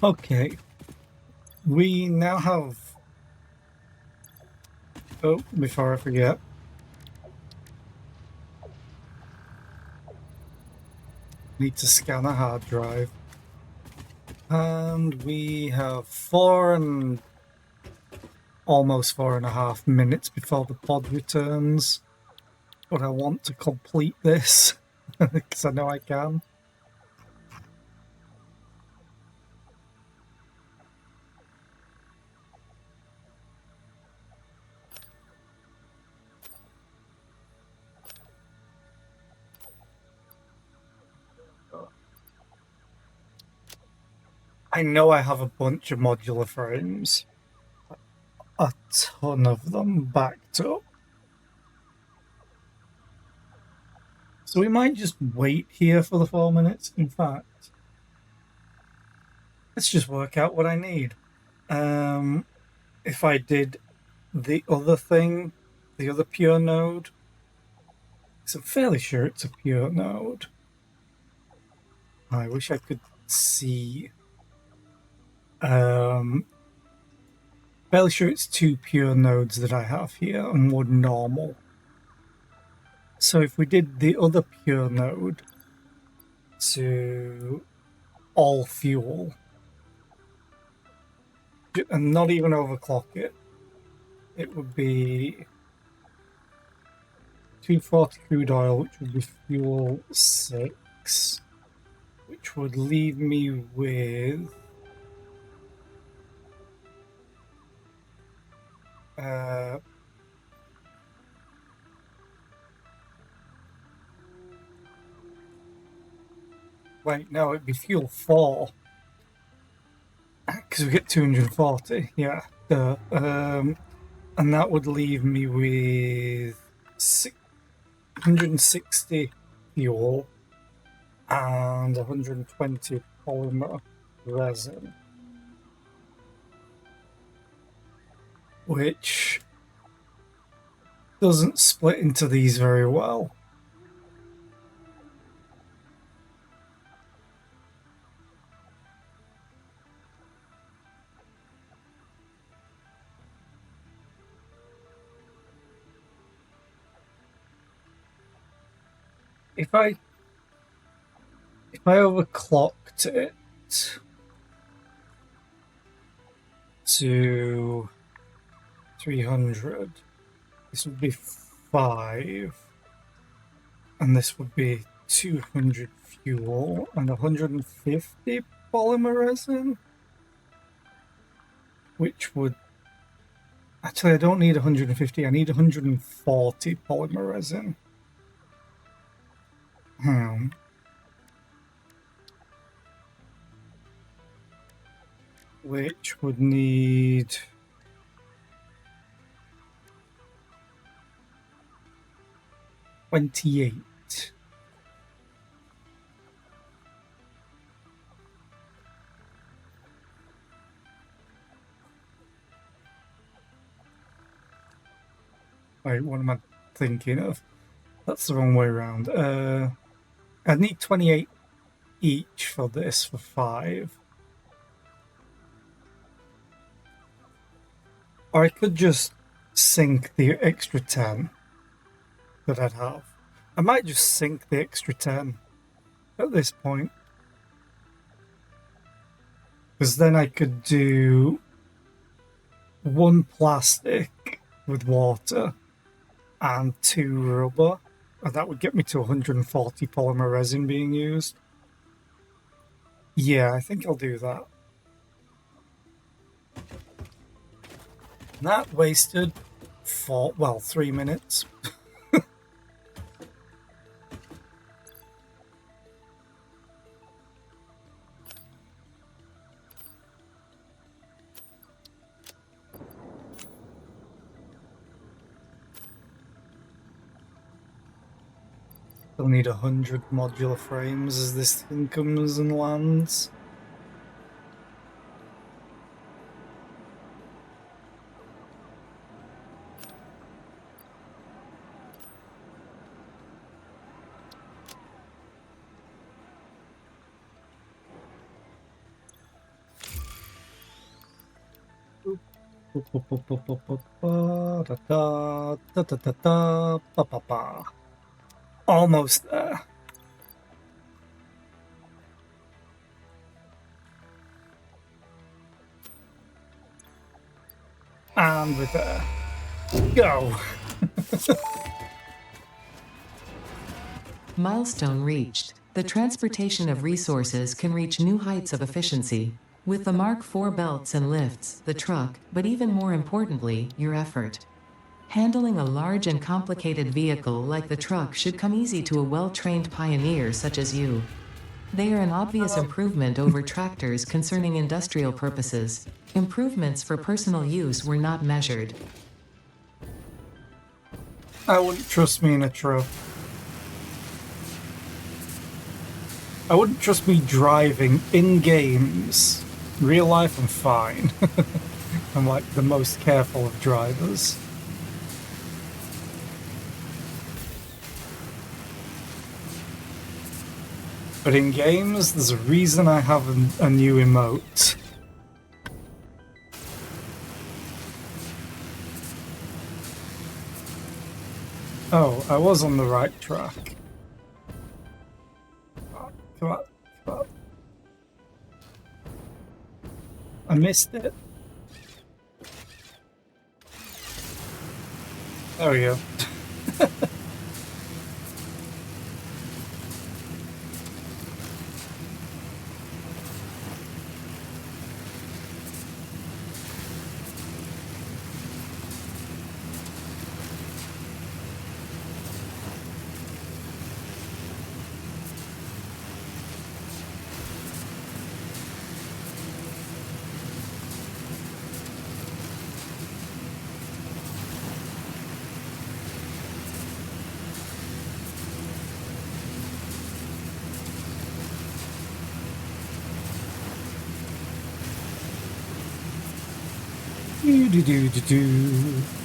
[SPEAKER 1] Okay. We now have... oh, before I forget. Need to scan a hard drive. And we have almost 4.5 minutes before the pod returns. But I want to complete this because I know I can. I know I have a bunch of modular frames. A ton of them backed up. So we might just wait here for the 4 minutes. In fact, let's just work out what I need. If I did the other thing, the other pure node, so I'm fairly sure it's a pure node. I wish I could see. Fairly sure it's 2 pure nodes that I have here and 1 normal. So if we did the other pure node to all fuel and not even overclock it, it would be 240 crude oil, which would be fuel 6, which would leave me with wait, no, it'd be fuel 4 because we get 240, yeah. And that would leave me with 160 fuel and 120 polymer resin, which doesn't split into these very well. If I overclocked it, to 300. This would be 5. And this would be 200 fuel and 150 polymer resin. Which would... Actually, I don't need 150. I need 140 polymer resin. Which would need... $28. Wait, what am I thinking of? That's the wrong way around. I need 28 each for this for 5. Or I could just sink the extra 10 that I'd have. I might just sink the extra 10 at this point. Because then I could do 1 plastic with water and 2 rubber. And that would get me to 140 polymer resin being used. Yeah, I think I'll do that. That wasted 3 minutes. Still need 100 modular frames as this thing comes and lands. Almost there. And we're there. Go!
[SPEAKER 3] Milestone reached. The transportation of resources can reach new heights of efficiency. With the Mark IV belts and lifts, the truck, but even more importantly, your effort. Handling a large and complicated vehicle like the truck should come easy to a well-trained pioneer such as you. They are an obvious improvement over tractors concerning industrial purposes. Improvements for personal use were not measured.
[SPEAKER 1] I wouldn't trust me in a truck. I wouldn't trust me driving in games. Real life, I'm fine. I'm like the most careful of drivers. But in games, there's a reason I have a new emote. Oh, I was on the right track. Oh, come on, come on. I missed it. There we go.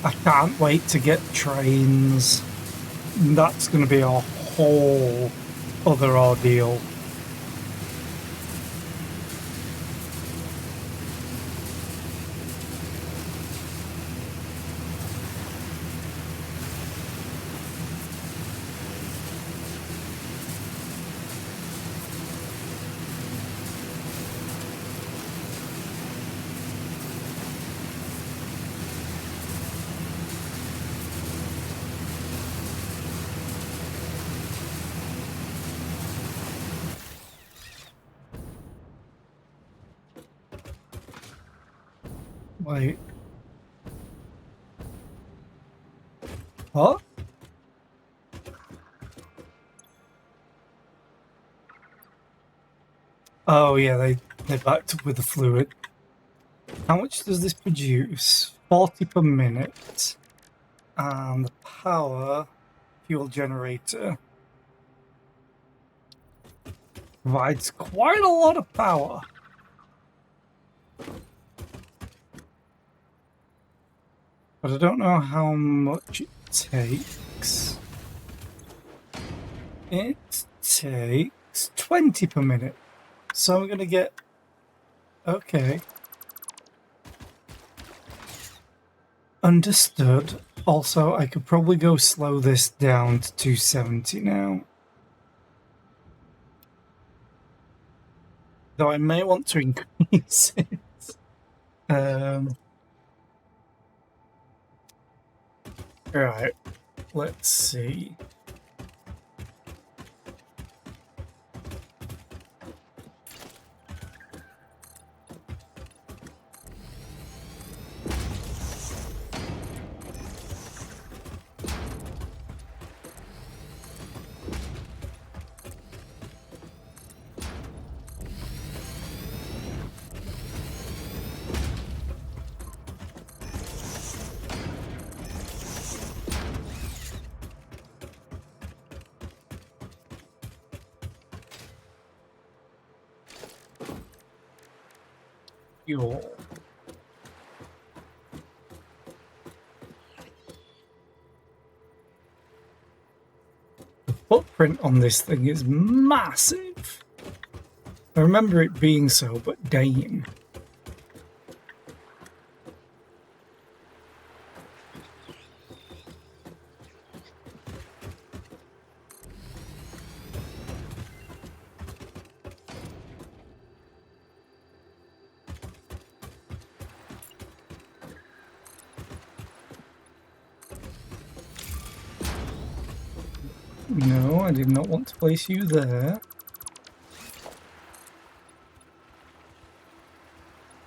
[SPEAKER 1] I can't wait to get trains. That's going to be a whole other ordeal. Wait. What? Oh yeah, they backed up with the fluid. How much does this produce? 40 per minute. And the power fuel generator provides quite a lot of power. But I don't know how much it takes. It takes 20 per minute. So I'm going to get... Okay. Understood. Also, I could probably go slow this down to 270 now. Though I may want to increase it. Right. Let's see. Fuel. The footprint on this thing is massive. I remember it being so, but damn. No, I did not want to place you there.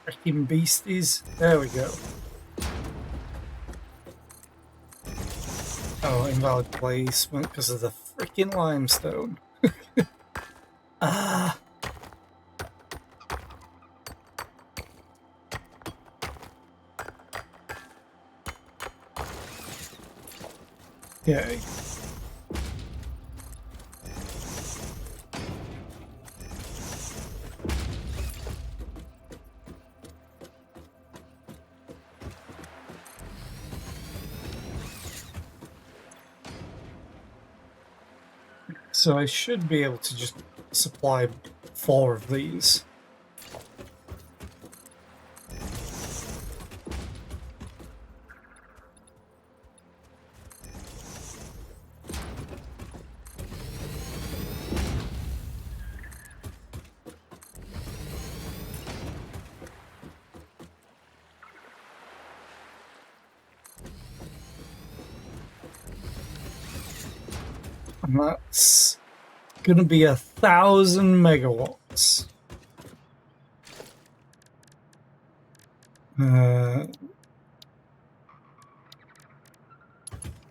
[SPEAKER 1] Freaking beasties. There we go. Oh, invalid placement because of the freaking limestone. Ah. Okay. So I should be able to just supply 4 of these. And that's gonna be 1,000 megawatts.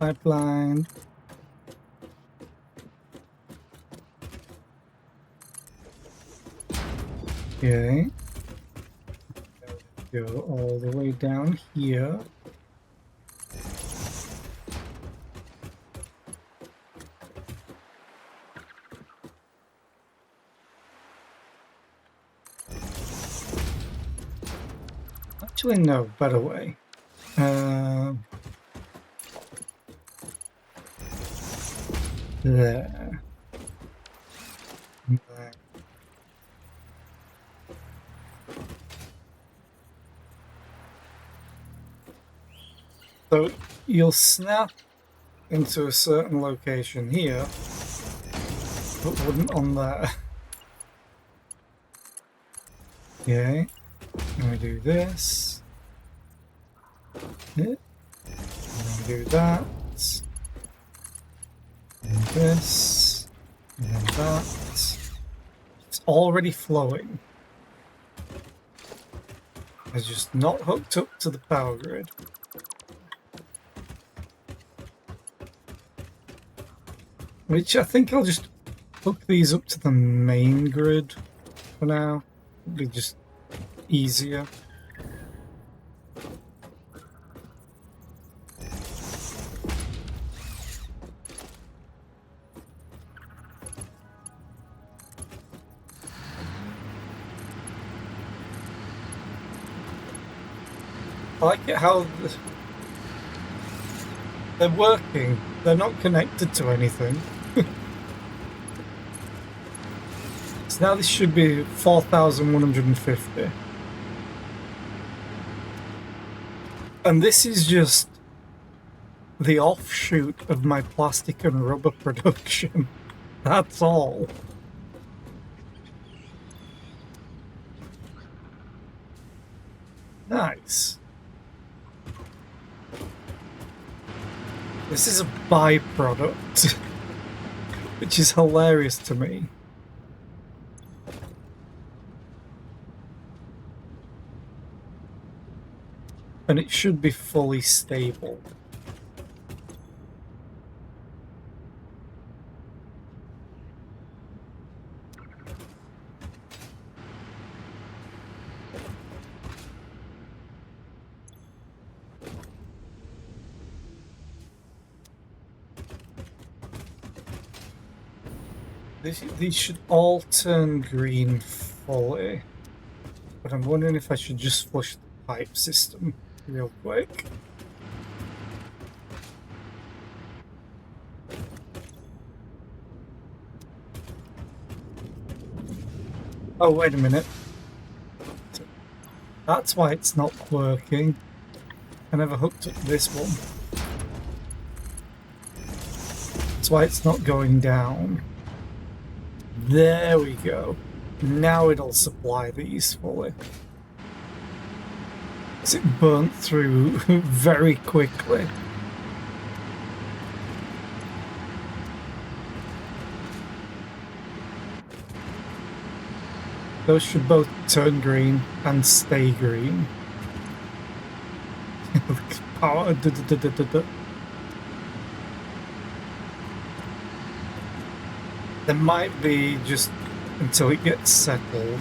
[SPEAKER 1] Pipeline. Okay. Go all the way down here. Actually, no, better way. There. There. So you'll snap into a certain location here, but wouldn't on there. Okay. And we do this. And then do that. And this. And then that. It's already flowing. is just not hooked up to the power grid. Which I think I'll just hook these up to the main grid for now. It'll be just easier. I like it how they're working. They're not connected to anything. So now this should be 4,150. And this is just the offshoot of my plastic and rubber production. That's all. Nice. This is a byproduct, which is hilarious to me. And it should be fully stable. These should all turn green fully, but I'm wondering if I should just flush the pipe system real quick. Oh, wait a minute. That's why it's not working. I never hooked up this one. That's why it's not going down. There we go. Now it'll supply these fully. Because it burnt through very quickly. Those should both turn green and stay green. Power. There might be just until it gets settled.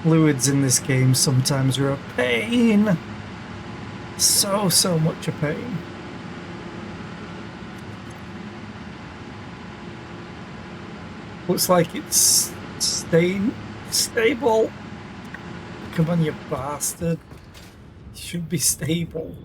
[SPEAKER 1] Fluids in this game sometimes are a pain. So much a pain. Looks like it's staying stable. Come on, you bastard. It should be stable.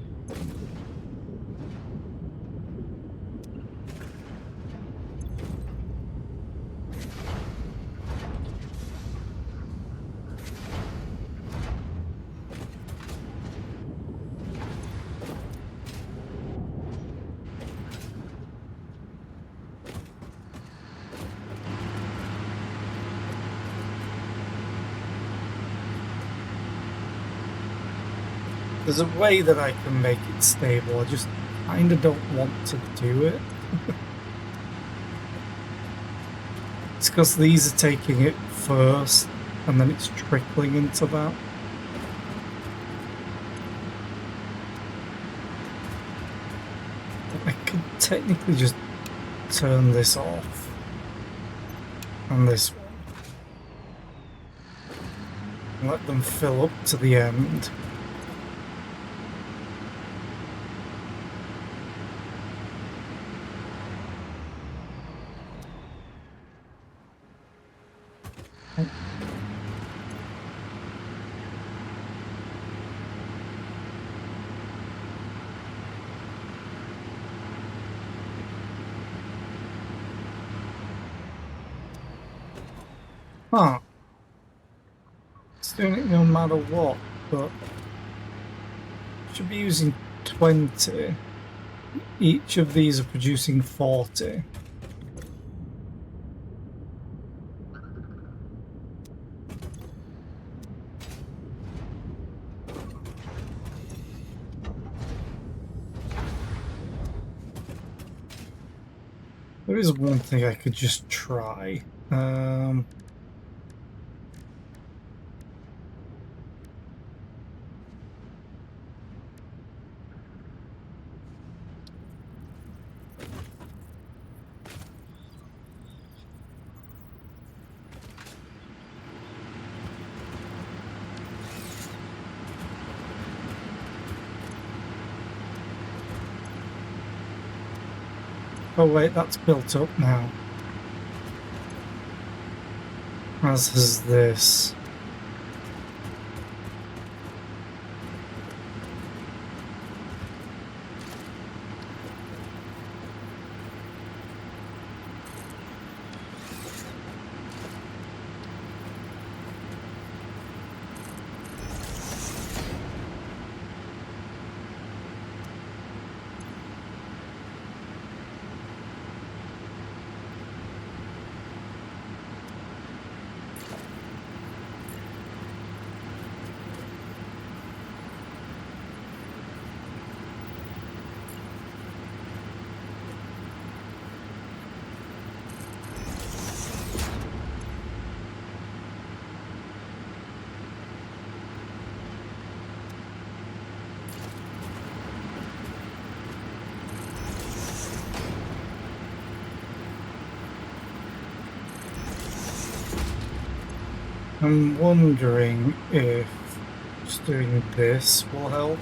[SPEAKER 1] There's a way that I can make it stable, I just kinda don't want to do it. It's because these are taking it first, and then it's trickling into that. I could technically just turn this off. And this one. And let them fill up to the end. Huh. It's doing it no matter what, but should be using 20. Each of these are producing 40. There is one thing I could just try. Oh wait, that's built up now. As is this. I'm wondering if just doing this will help.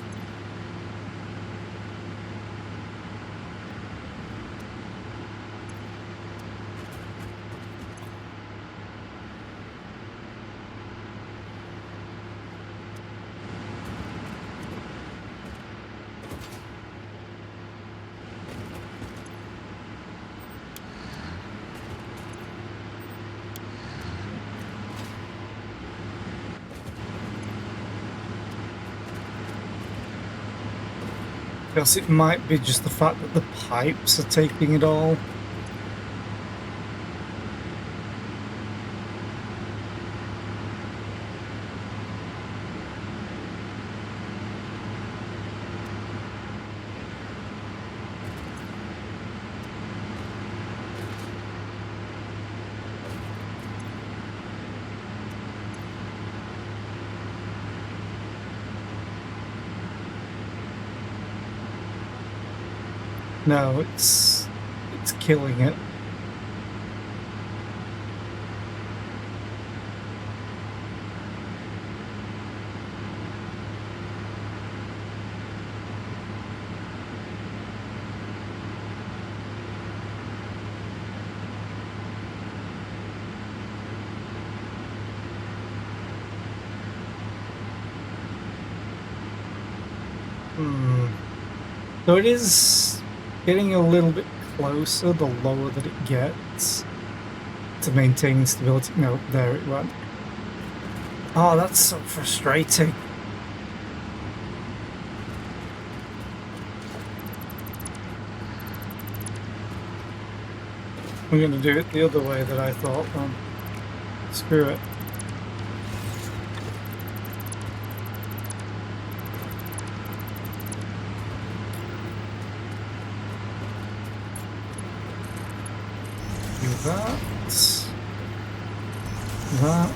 [SPEAKER 1] Because it might be just the fact that the pipes are taking it all. No, it's killing it. So it is getting a little bit closer the lower that it gets to maintaining stability. No, there it went. Oh, that's so frustrating. I'm going to do it the other way that I thought. Screw it. Do that. That.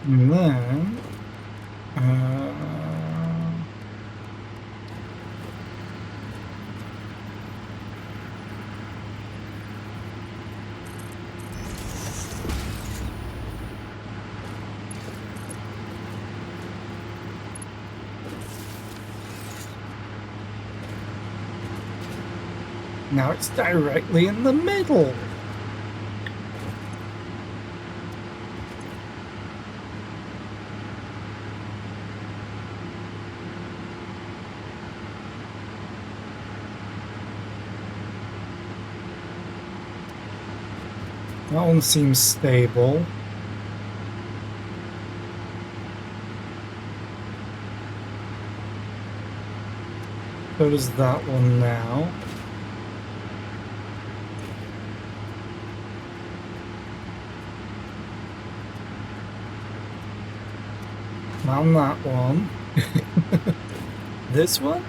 [SPEAKER 1] And then, now it's directly in the middle. That one seems stable. So does that one now. Found that one. This one?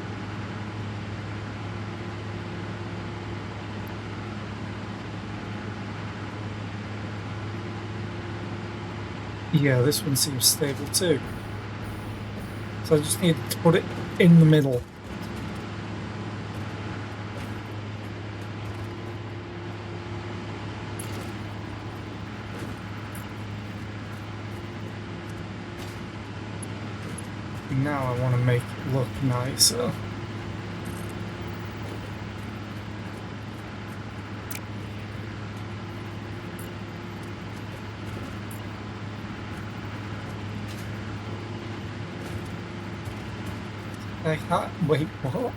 [SPEAKER 1] Yeah, this one seems stable too. So I just need to put it in the middle. Now I want to make it look nicer. I can't wait, what?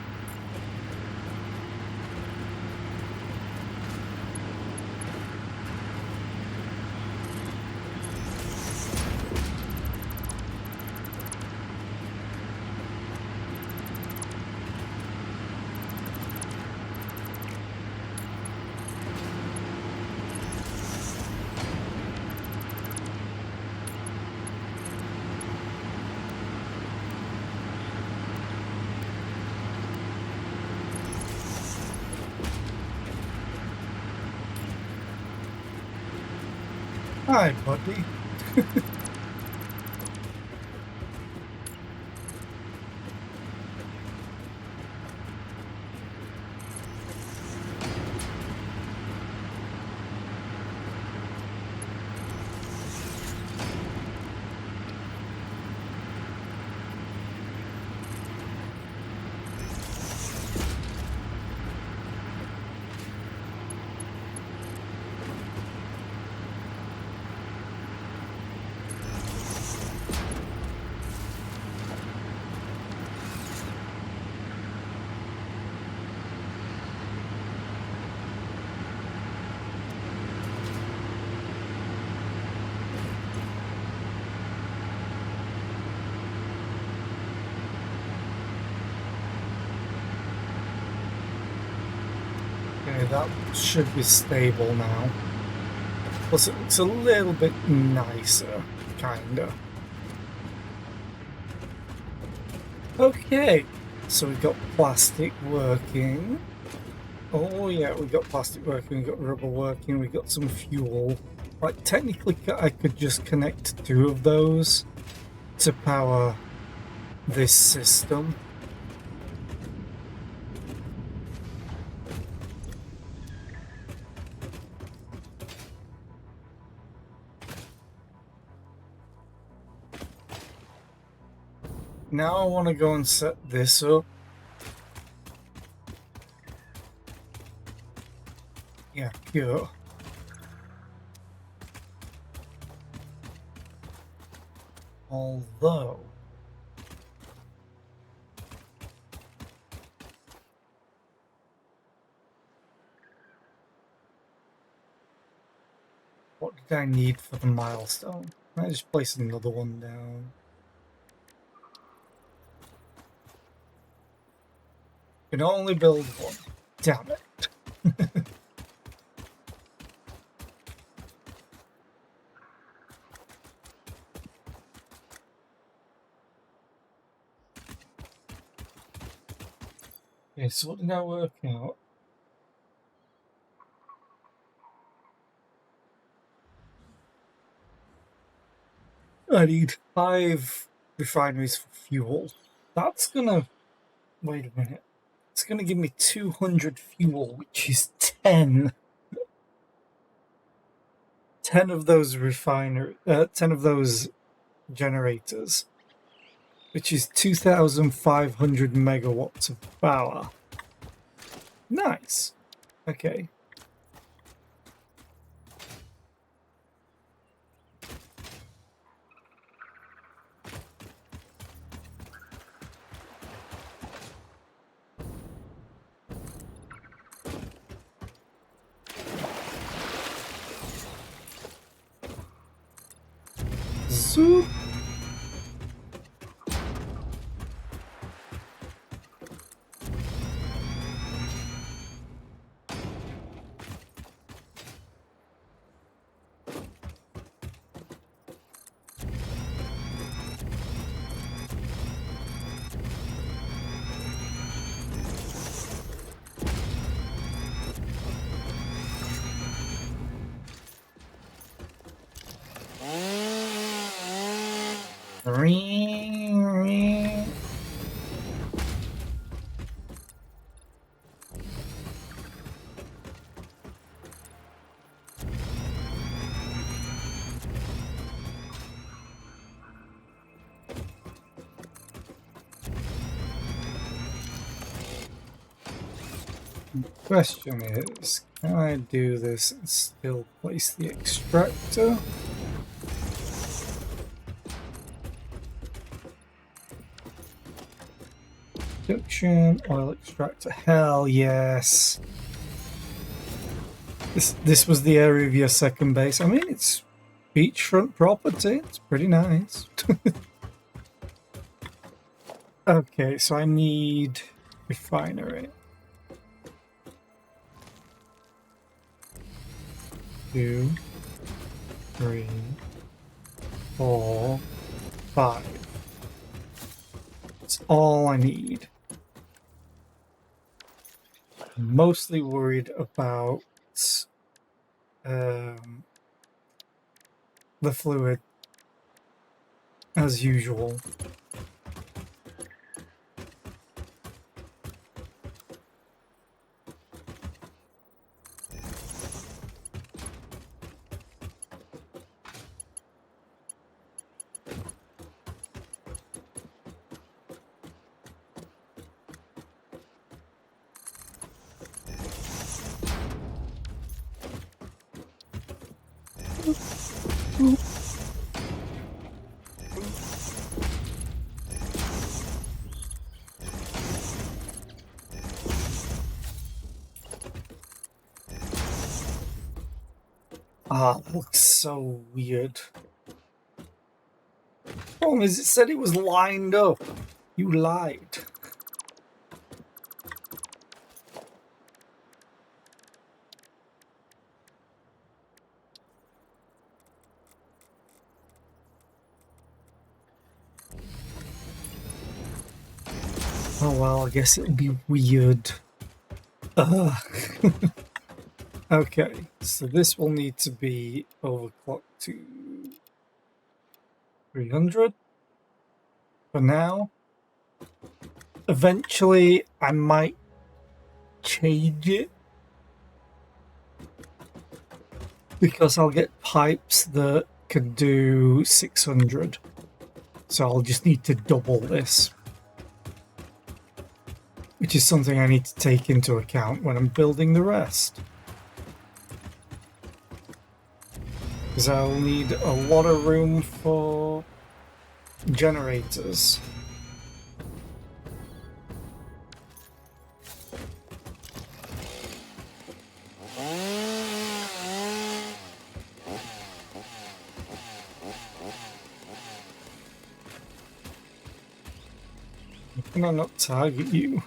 [SPEAKER 1] Hi, buddy. Okay, that should be stable now. Plus, it's a little bit nicer, kinda. Okay, so we've got plastic working. Oh yeah, we got plastic working, we got rubber working, we got some fuel. Like, technically I could just connect 2 of those to power this system. Now I want to go and set this up. Yeah, pure. Although... what did I need for the milestone? I just place another one down. Can only build one. Damn it. Okay, so what did I work out? I need 5 refineries for fuel. That's gonna... wait a minute. It's gonna give me 200 fuel, which is 10. 10 of those 10 of those generators, which is 2,500 megawatts of power. Nice. Okay. Zoop. Question is, can I do this and still place the extractor? Production, oil extractor, hell yes. This was the area of your second base. I mean, it's beachfront property. It's pretty nice. Okay, so I need refinery. 2, 3, 4, 5. That's all I need. I'm mostly worried about the fluid, as usual. Ah, it looks so weird. Problem is, it said it was lined up. You lied. Oh well, I guess it'll be weird. Ugh. Okay, so this will need to be overclocked to 300 for now. Eventually, I might change it because I'll get pipes that can do 600. So I'll just need to double this, which is something I need to take into account when I'm building the rest. Because I'll need a lot of room for generators. Can I not target you?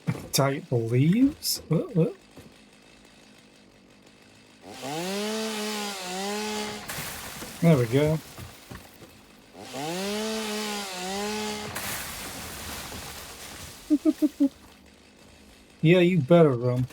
[SPEAKER 1] I can target the leaves? What? There we go. Yeah, you better run.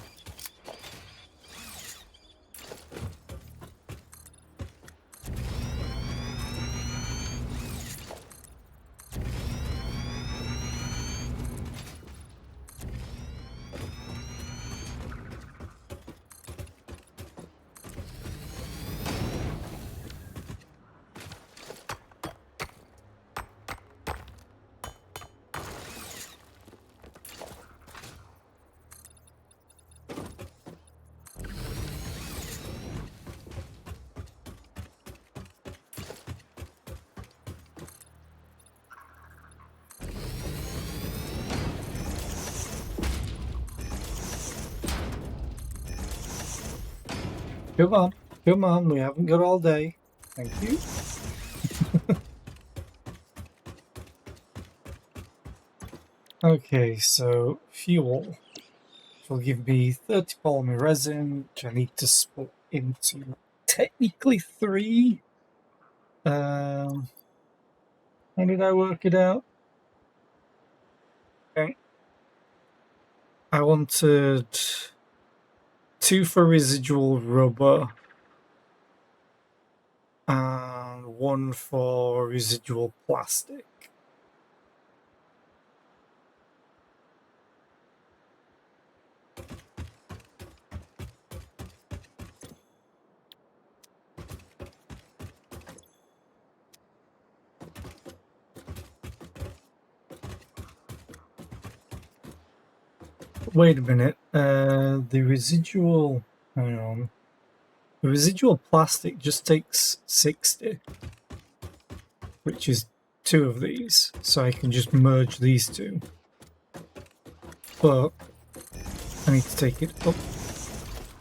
[SPEAKER 1] Come on, we haven't got all day. Thank you. Okay, so fuel, which will give me 30 polymer resin, which I need to split into technically 3. How did I work it out? Okay. I wanted 2 for residual rubber, and one for residual plastic. Wait a minute. The residual. Hang on. The residual plastic just takes 60, which is 2 of these, so I can just merge these two. But I need to take it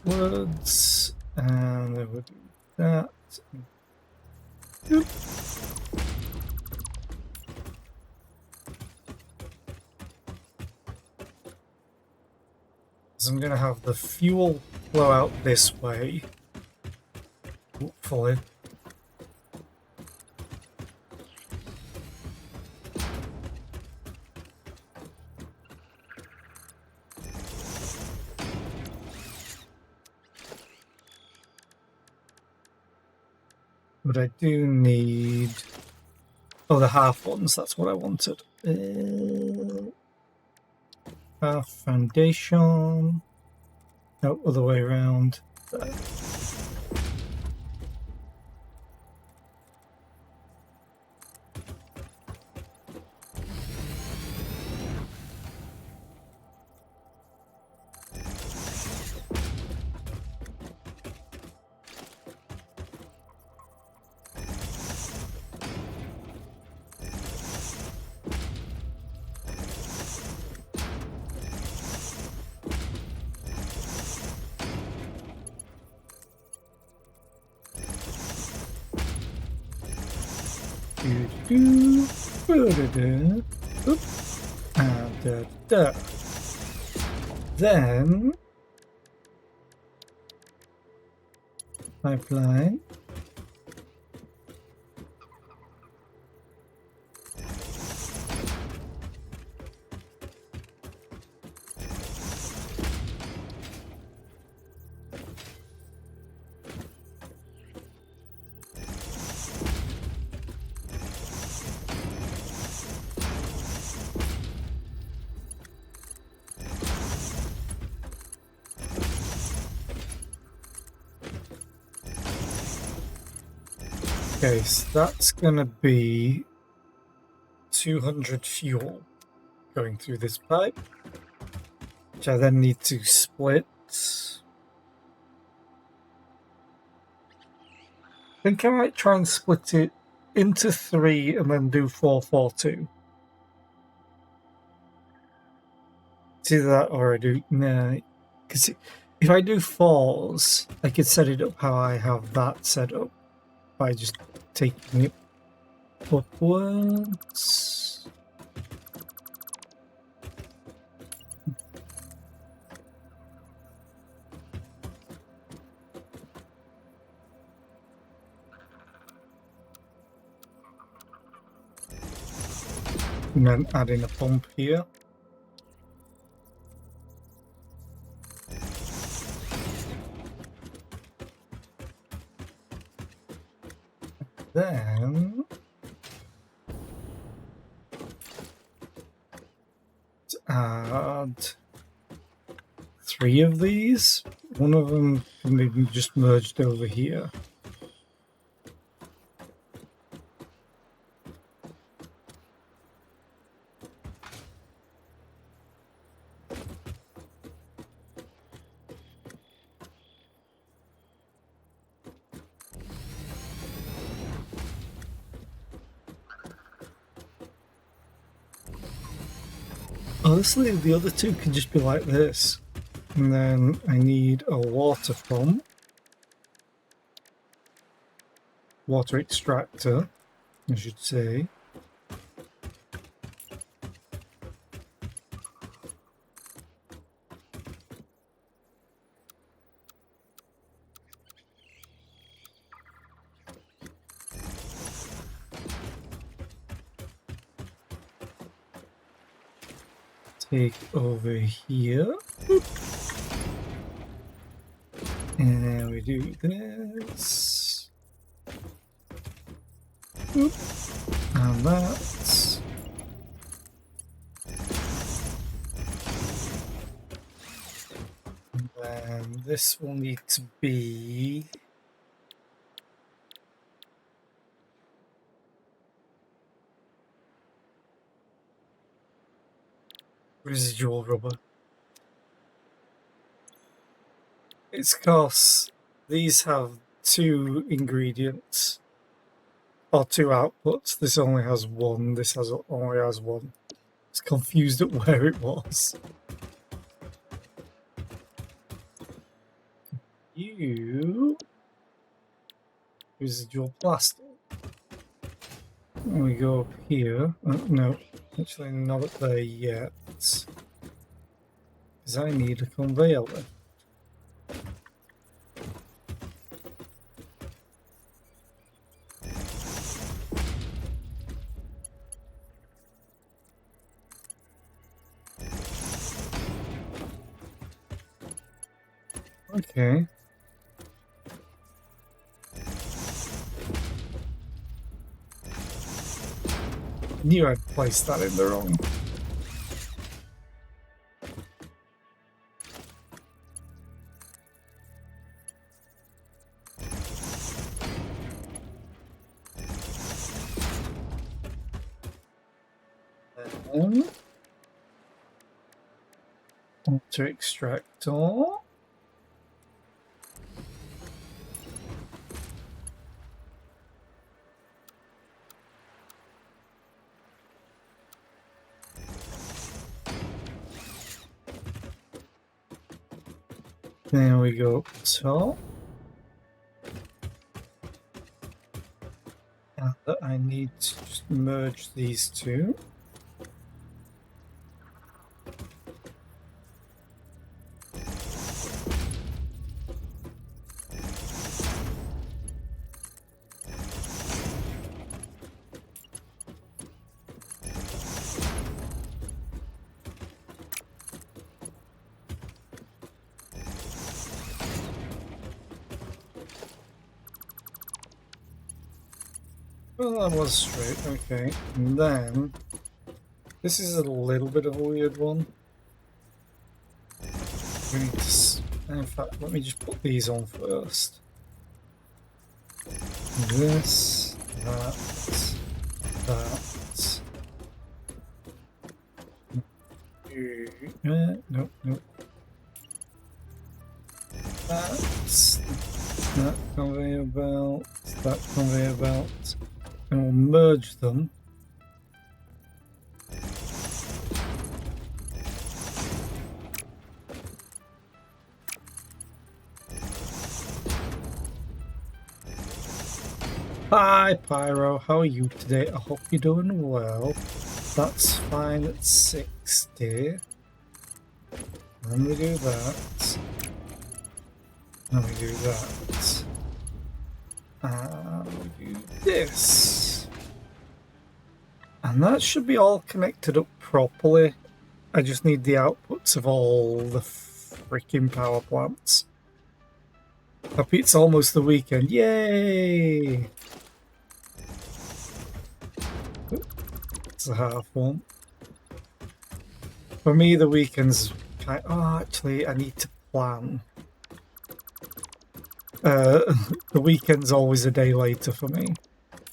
[SPEAKER 1] upwards, and then we'll do that. Oop. So I'm going to have the fuel flow out this way, hopefully. But I do need... Oh, the half ones, that's what I wanted. Half foundation. No, other way around. There. Oop. And then pipeline. Okay, so that's gonna be 200 fuel going through this pipe, which I then need to split. I think I might try and split it into 3 and then do 4, 4, 2. It's either that or I do... No, because if I do 4s, I could set it up how I have that set up by just taking it upwards. And then adding a pump here. Then to add 3 of these. One of them can be just merged over here. Honestly, the other 2 can just be like this. And then I need a water pump. Water extractor, I should say. Take over here. And then we do this. And that's... And then this will need to be... residual rubber. It's because these have 2 ingredients or 2 outputs. This only has 1. This only has 1. It's confused at where it was. You residual plastic. We go up here. No, actually not up there yet. Because I need a conveyor lift. Okay. Knew I'd placed that in the wrong. Water extractor. There we go. So I need to just merge these 2. Well, that was straight, okay. And then, this is a little bit of a weird one. We need to, in fact, let me just put these on first. This, that. Nope. That's that conveyor belt, that conveyor belt. And we'll merge them. Hi Pyro, how are you today? I hope you're doing well. That's fine at 60. Then we do that. Then we do that. And we do this. And that should be all connected up properly. I just need the outputs of all the freaking power plants. Happy it's almost the weekend. Yay! It's a half one. For me, the weekend's kind of, oh, actually, I need to plan. The weekend's always a day later for me.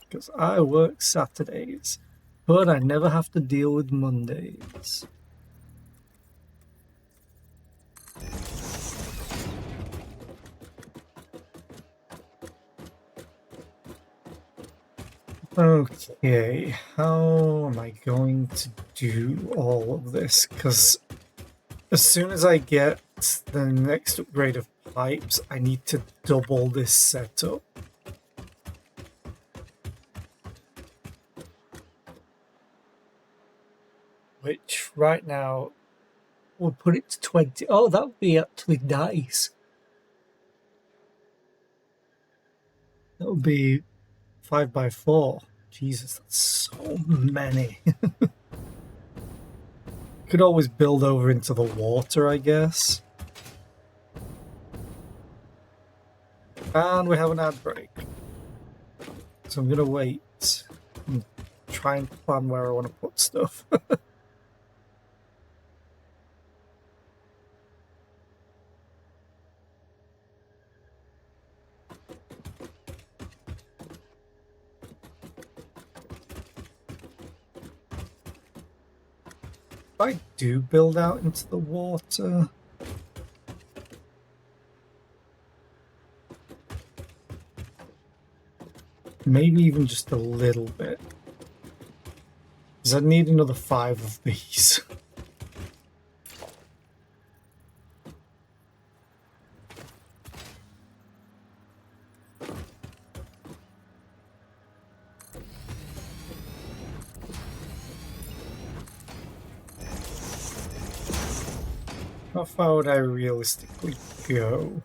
[SPEAKER 1] Because I work Saturdays. But I never have to deal with Mondays. Okay, how am I going to do all of this? Because as soon as I get the next upgrade of pipes, I need to double this setup. Which right now we'll put it to 20. Oh, that would be actually nice. That would be 5x4. Jesus, that's so many. Could always build over into the water, I guess. And we have an ad break. So I'm going to wait try and plan where I want to put stuff. If I do build out into the water, maybe even just a little bit, because I need another 5 of these. How far would I realistically go?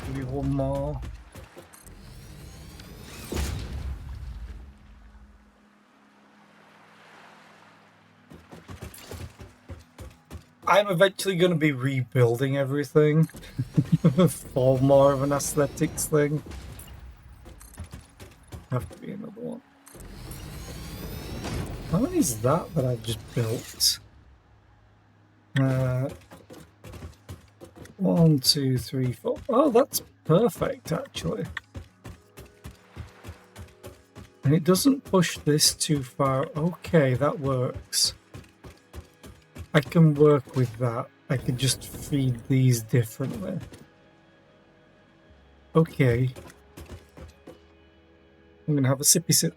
[SPEAKER 1] Maybe one more. I'm eventually going to be rebuilding everything for more of an aesthetics thing. Have to be another one. How many is that I've just built? 1, 2, 3, 4. Oh, that's perfect actually. And it doesn't push this too far. Okay, that works. I can work with that. I could just feed these differently. Okay. I'm gonna have a sippy sip.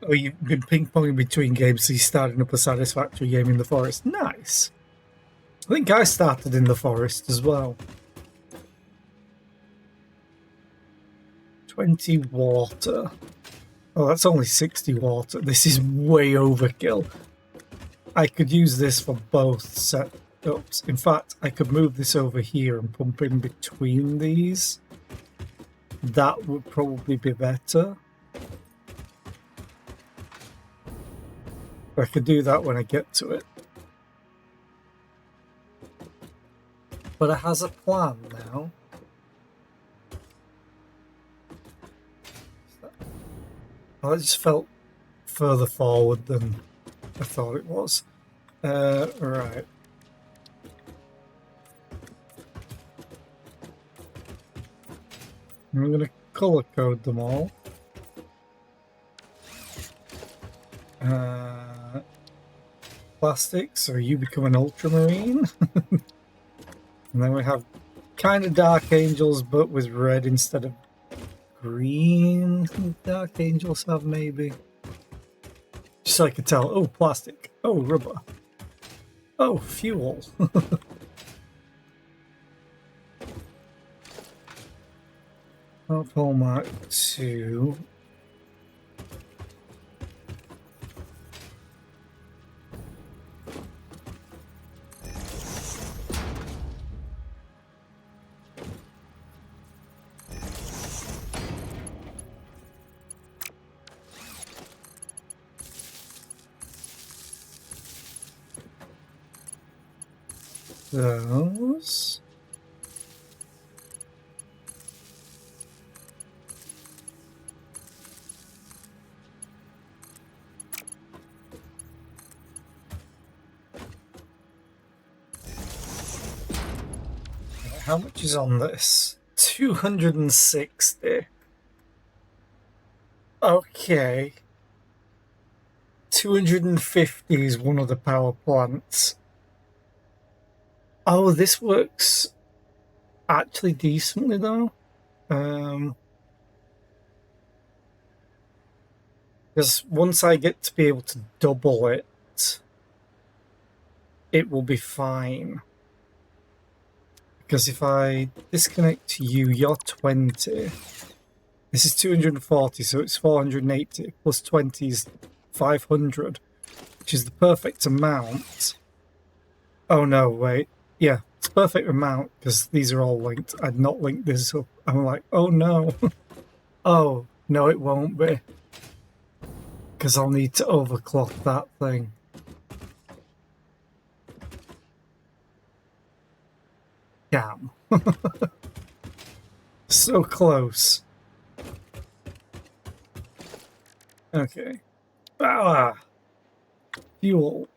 [SPEAKER 1] Oh, you've been ping-ponging between games, so you're starting up a satisfactory game in the forest. Nice. I think I started in the forest as well. 20 water. Oh, that's only 60 water. This is way overkill. I could use this for both setups. In fact, I could move this over here and pump in between these. That would probably be better. I could do that when I get to it. But it has a plan now. Well, it just felt further forward than I thought it was. Right. I'm going to color code them all. Plastic, so you become an ultramarine. And then we have kind of Dark Angels, but with red instead of green. Dark Angels have maybe. Just so I could tell. Oh, plastic. Oh, rubber. Oh, fuel. Hallmark 2. Those. How much is on this? 260. Okay. 250 is one of the power plants. Oh, this works actually decently though. Because once I get to be able to double it, it will be fine. Because if I disconnect you, you're 20. This is 240, so it's 480 plus 20 is 500. which is the perfect amount. Oh no, wait. Yeah, it's perfect amount because these are all linked. I'd not linked this up. I'm like, oh no. Oh, no, it won't be. Because I'll need to overclock that thing. Damn. So close. Okay. Ah! Fuel.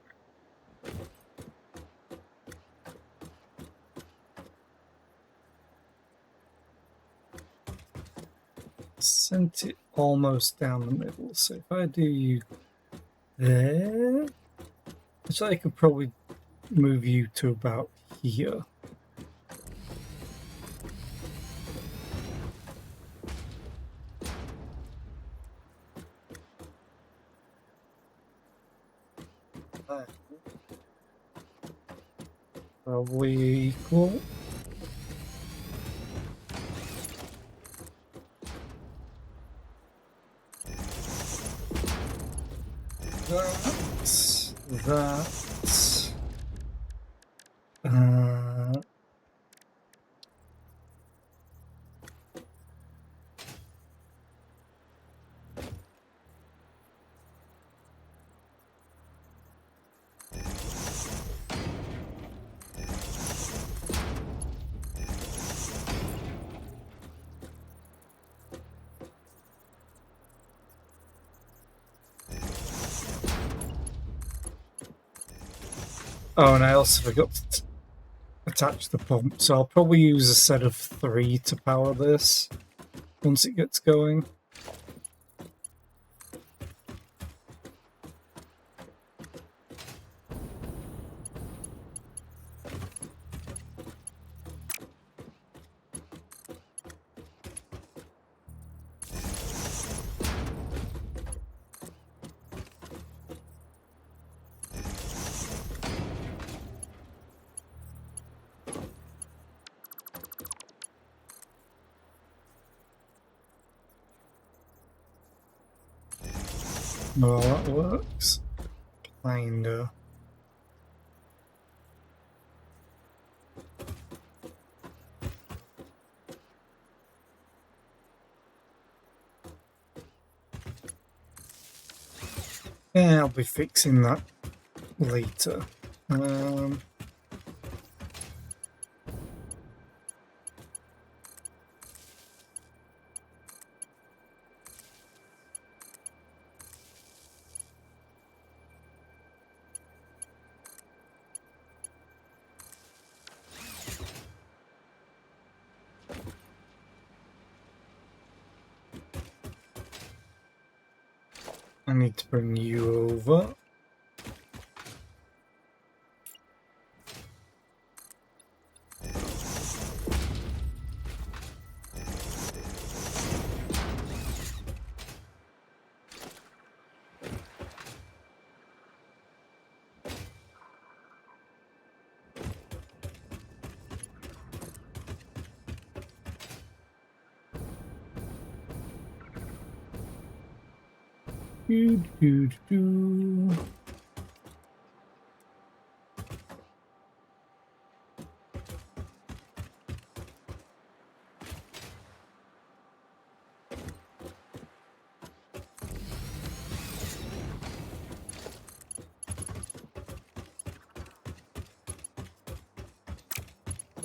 [SPEAKER 1] Sent it almost down the middle. So if I do you there, actually I could probably move you to about here. Probably equal. That. Oh, and I also forgot to attach the pump, so I'll probably use a set of 3 to power this once it gets going. Well, that works. Kinda. Yeah, I'll be fixing that later. I need to bring you over. Do, do, do.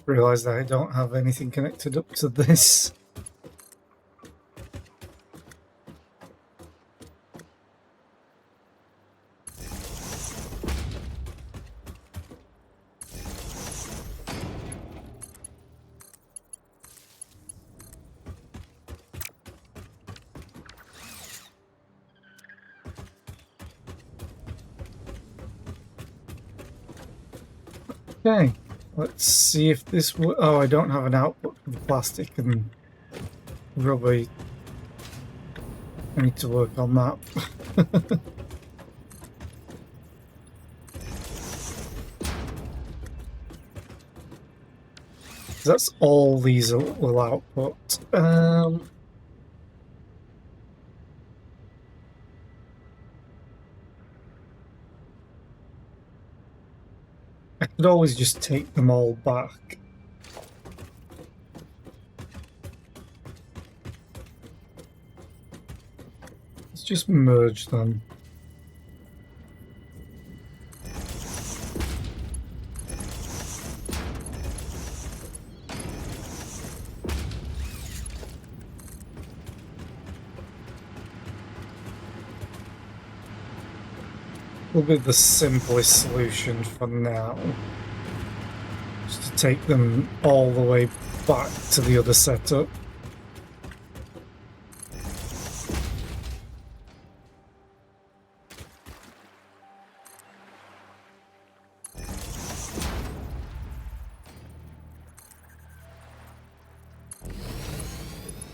[SPEAKER 1] Realize that I don't have anything connected up to this. Okay, let's see if this will. Oh, I don't have an output for the plastic and rubber. I need to work on that. That's all these will output. Could always just take them all back. Let's just merge them. Will be the simplest solution for now. Just to take them all the way back to the other setup.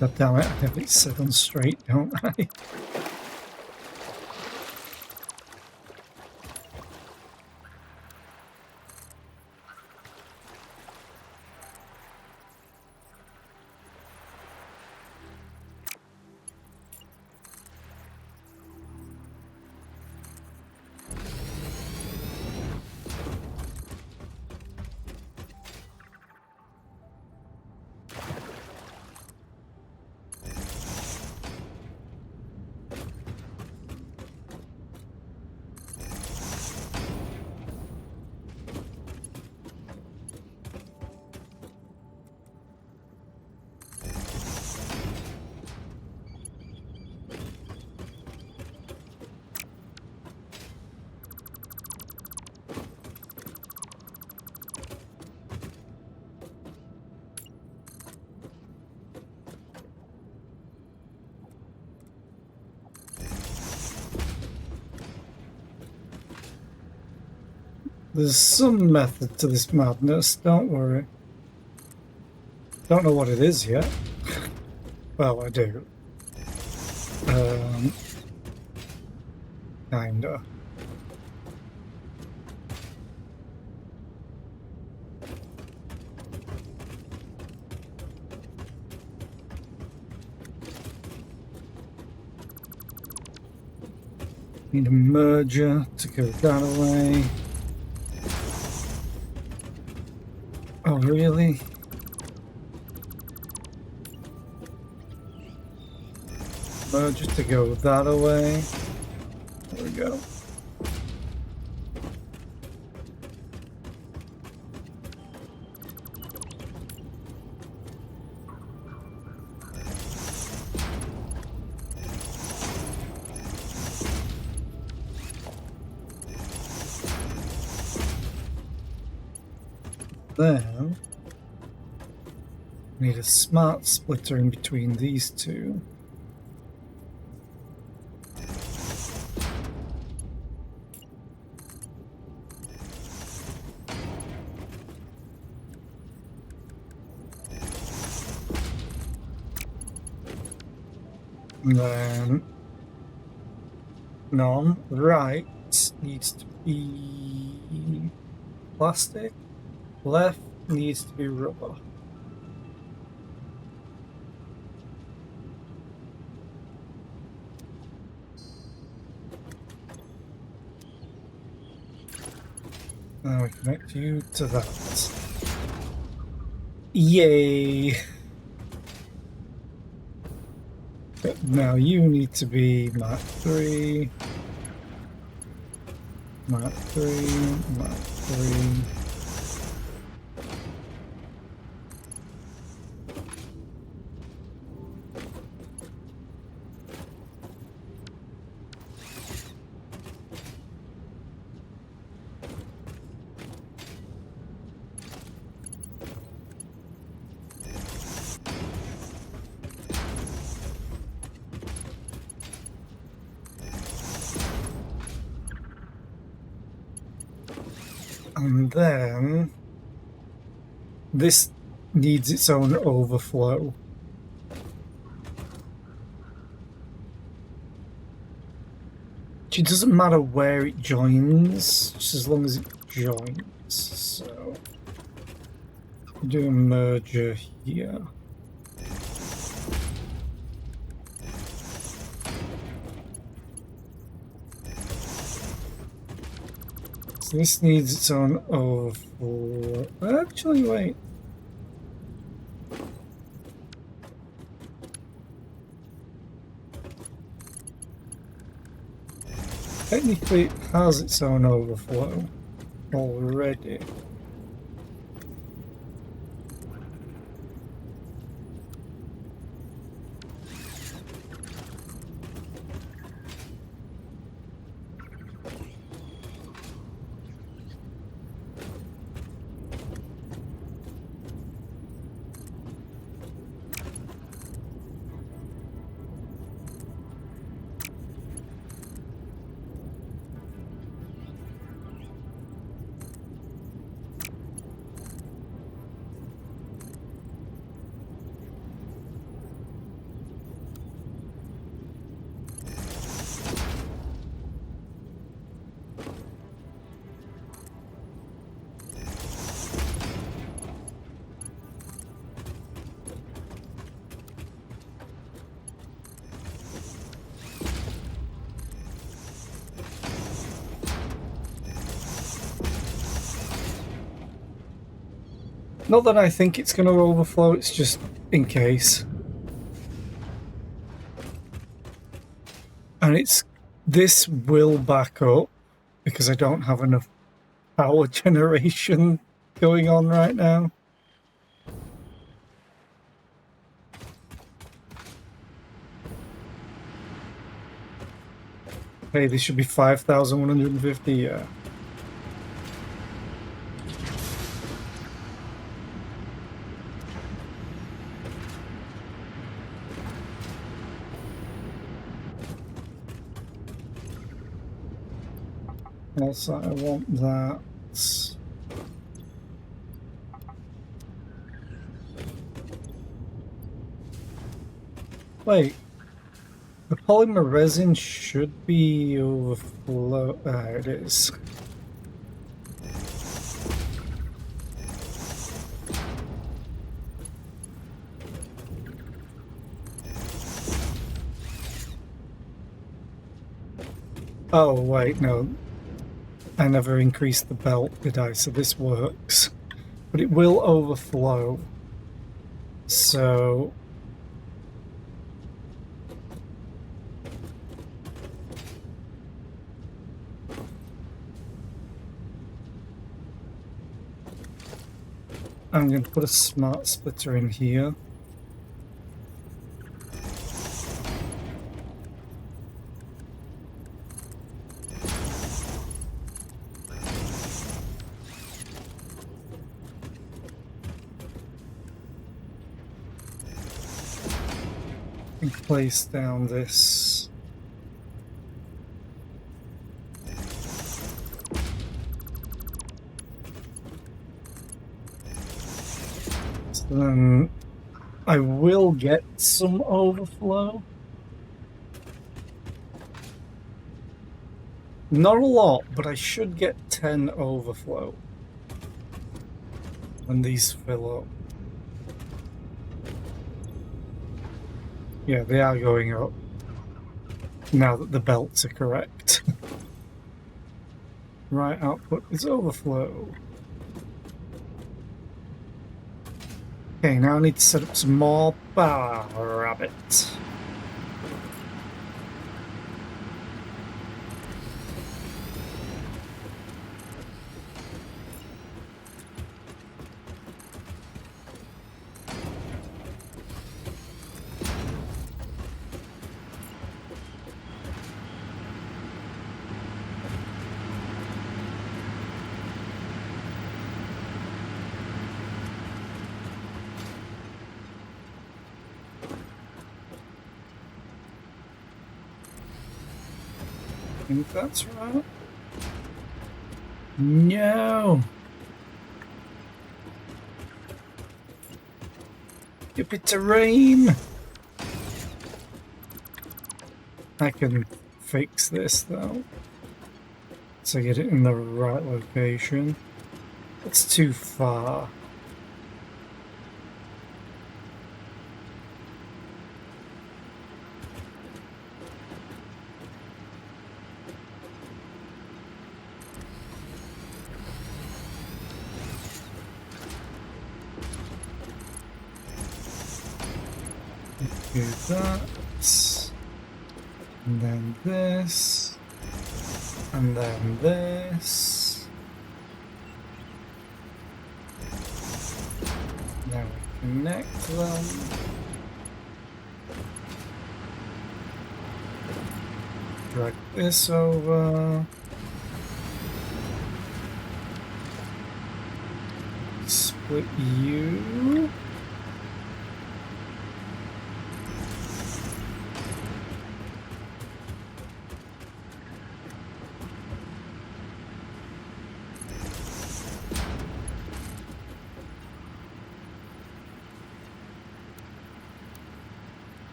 [SPEAKER 1] God damn it, I have it set on straight, don't I? There's some method to this madness, don't worry. Don't know what it is yet. Well, I do. Kinda. Need a merger to go that away. Oh, really? Merger to go that away. There we go. Then need a smart splitter in between these two. And then none right needs to be plastic. Left needs to be rubber. Now we connect you to that. Yay! But now you need to be Mark 3. Mark 3. Mark 3. And then this needs its own overflow. It doesn't matter where it joins, just as long as it joins. So do a merger here. So this needs its own overflow. Actually, wait. Technically, it has its own overflow already. Not that I think it's going to overflow, it's just in case. And this will back up because I don't have enough power generation going on right now. Hey, this should be 5,150, yeah. Also, I want that. Wait, the polymer resin should be overflow. It is. Oh, wait, no. I never increased the belt, did I? So this works. But it will overflow. So... I'm going to put a smart splitter in here. And place down this. Then I will get some overflow. Not a lot, but I should get 10 overflow when these fill up. Yeah, they are going up now that the belts are correct. Right output is overflow. Okay, now I need to set up some more bar rabbit. I think that's right. No! Get it to rain! I can fix this though. So get it in the right location. It's too far. Do that. And then this. And then this. Now we connect them. Drag this over. Split you.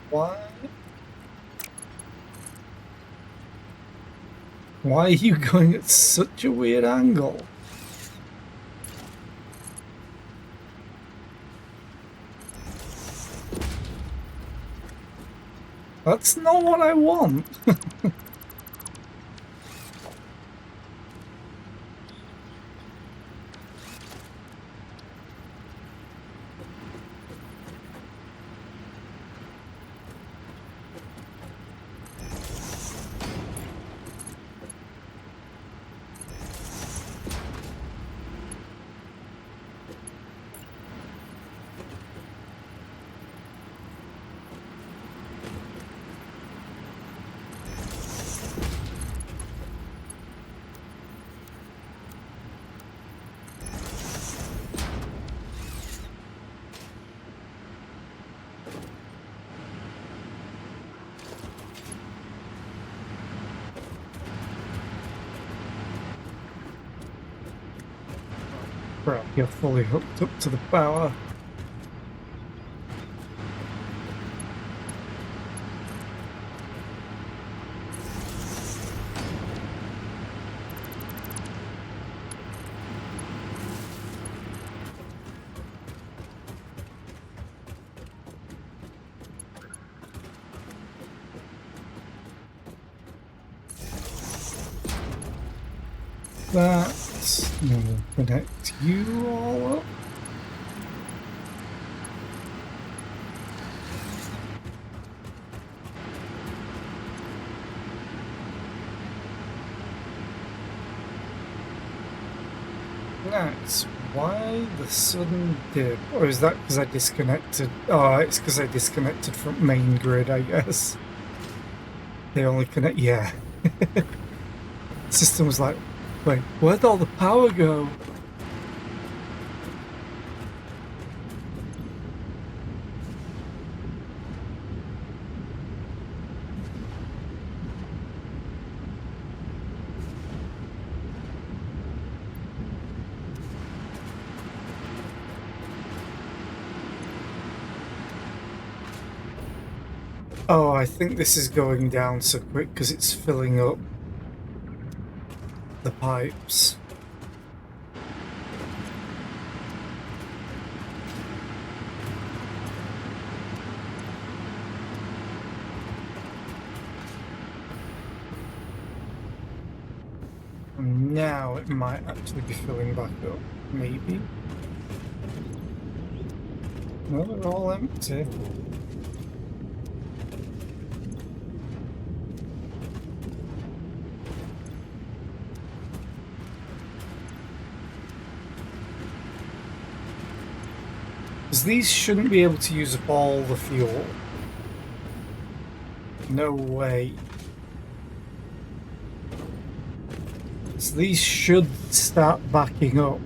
[SPEAKER 1] Why? Why are you going at such a weird angle? That's not what I want. Right, you're fully hooked up to the power. That, now we'll connect you all up. Nice. Why the sudden dip? Or is that because I disconnected? Oh, it's because I disconnected from main grid, I guess. They only connect, yeah. System was like, wait, where'd all the power go? Oh, I think this is going down so quick because it's filling up the pipes. And now it might actually be filling back up, maybe. No, they're all empty. Because these shouldn't be able to use up all the fuel. No way. So these should start backing up.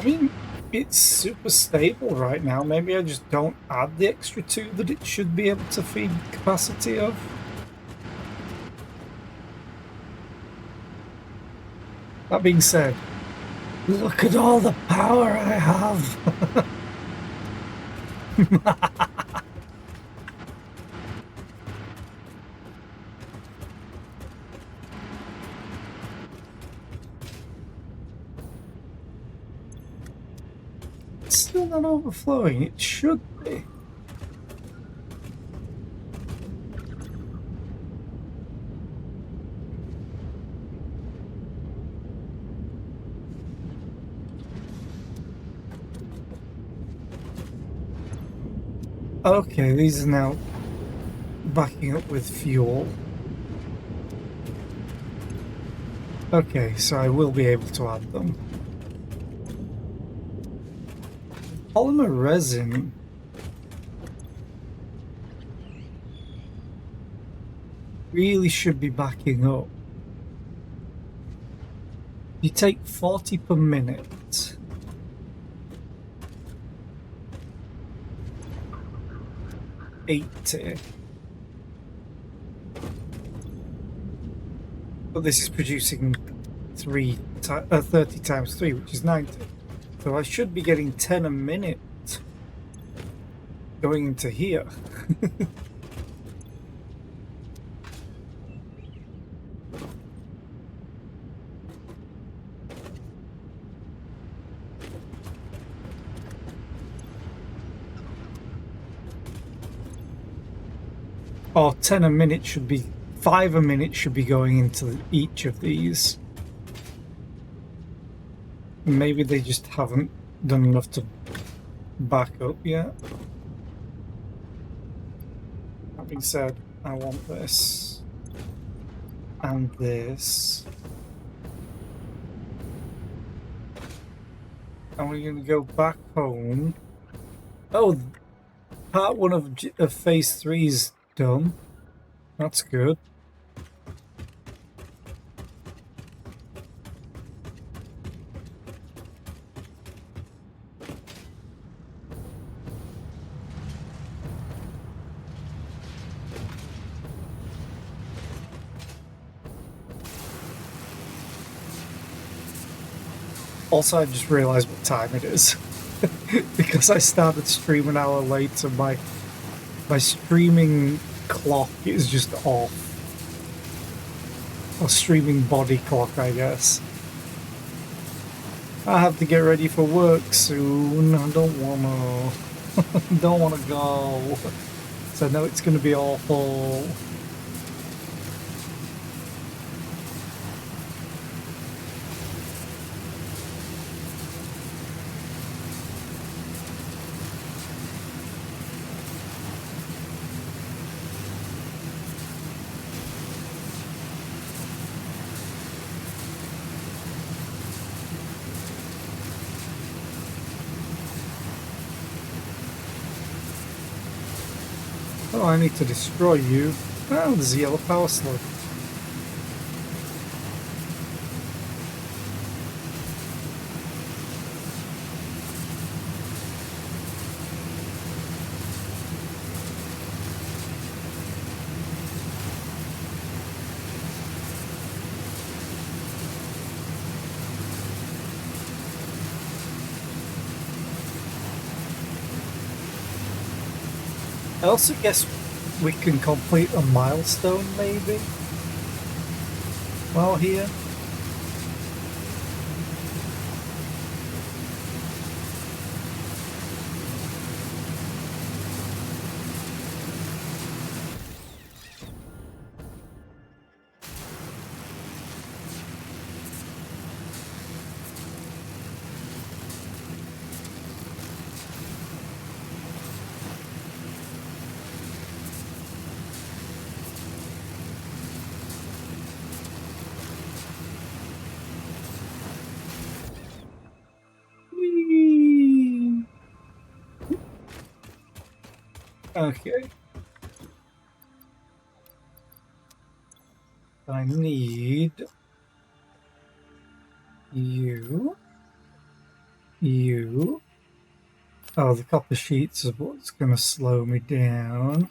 [SPEAKER 1] I mean, it's super stable right now. Maybe I just don't add the extra 2 that it should be able to feed capacity of. That being said, look at all the power I have. It's still not overflowing. It should be. Okay, these are now backing up with fuel. Okay, so I will be able to add them. Polymer resin. Really should be backing up. You take 40 per minute. $80. But this is producing 30 times 3, which is 90. So I should be getting 10 a minute going into here. Or 10 a minute should be 5 a minute should be going into each of these. Maybe they just haven't done enough to back up yet. That being said, I want this and this. And we're going to go back home. Oh, part 1 of phase 3 is done. That's good. Also, I just realized what time it is. Because I started streaming an hour later, my streaming clock is just off. Or streaming body clock, I guess. I have to get ready for work soon. I don't wanna don't wanna go. So I know it's gonna be awful. Oh, I need to destroy you. Oh, there's a yellow power slug. I also guess we can complete a milestone, maybe? While here? Whee! Okay. I need you You. Oh, the copper sheets is what's going to slow me down.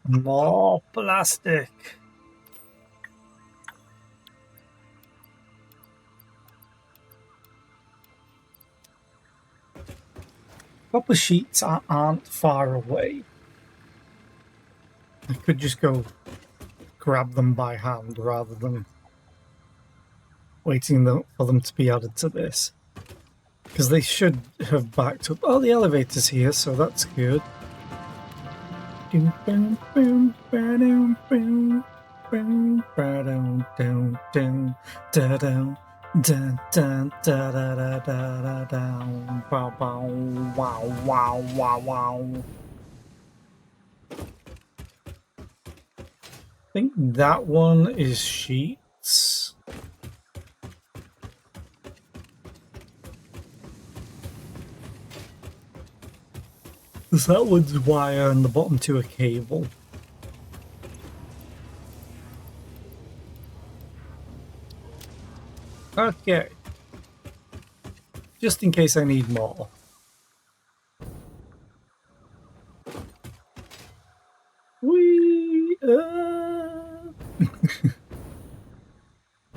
[SPEAKER 1] More plastic. Copper sheets aren't far away. I could just go grab them by hand rather than waiting for them to be added to this. Because they should have backed up. Oh, the elevator's here, so that's good. I think that one is sheets. Because that one's wire and the bottom two are cable. Okay. Just in case I need more.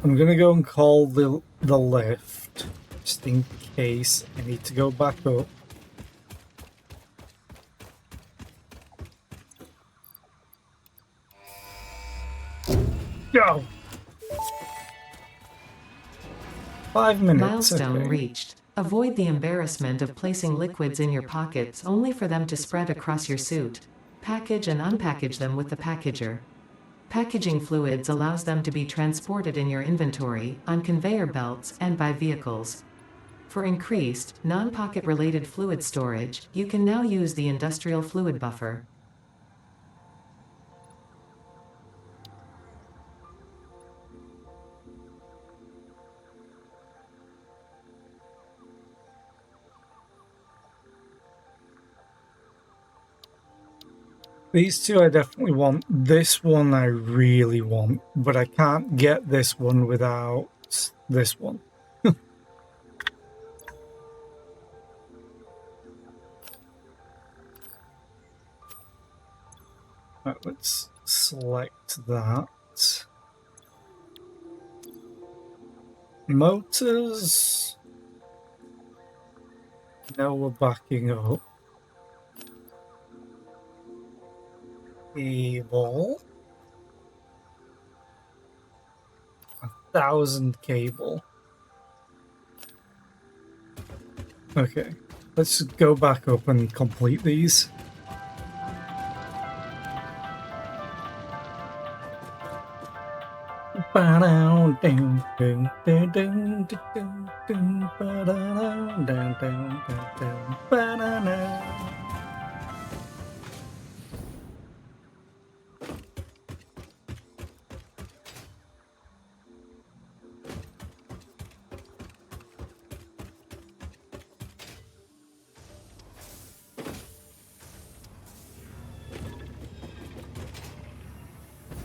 [SPEAKER 1] I'm gonna go and call the lift, just in case I need to go back up. Go! 5 minutes.
[SPEAKER 3] Milestone
[SPEAKER 1] okay.
[SPEAKER 3] reached. Avoid the embarrassment of placing liquids in your pockets only for them to spread across your suit. Package and unpackage them with the packager. Packaging fluids allows them to be transported in your inventory, on conveyor belts, and by vehicles. For increased, non-pocket related fluid storage, you can now use the industrial fluid buffer.
[SPEAKER 1] These two I definitely want. This one I really want, but I can't get this one without this one. Right, let's select that. Motors. Now we're backing up. Cable. 1,000 cable. Okay, let's go back up and complete these.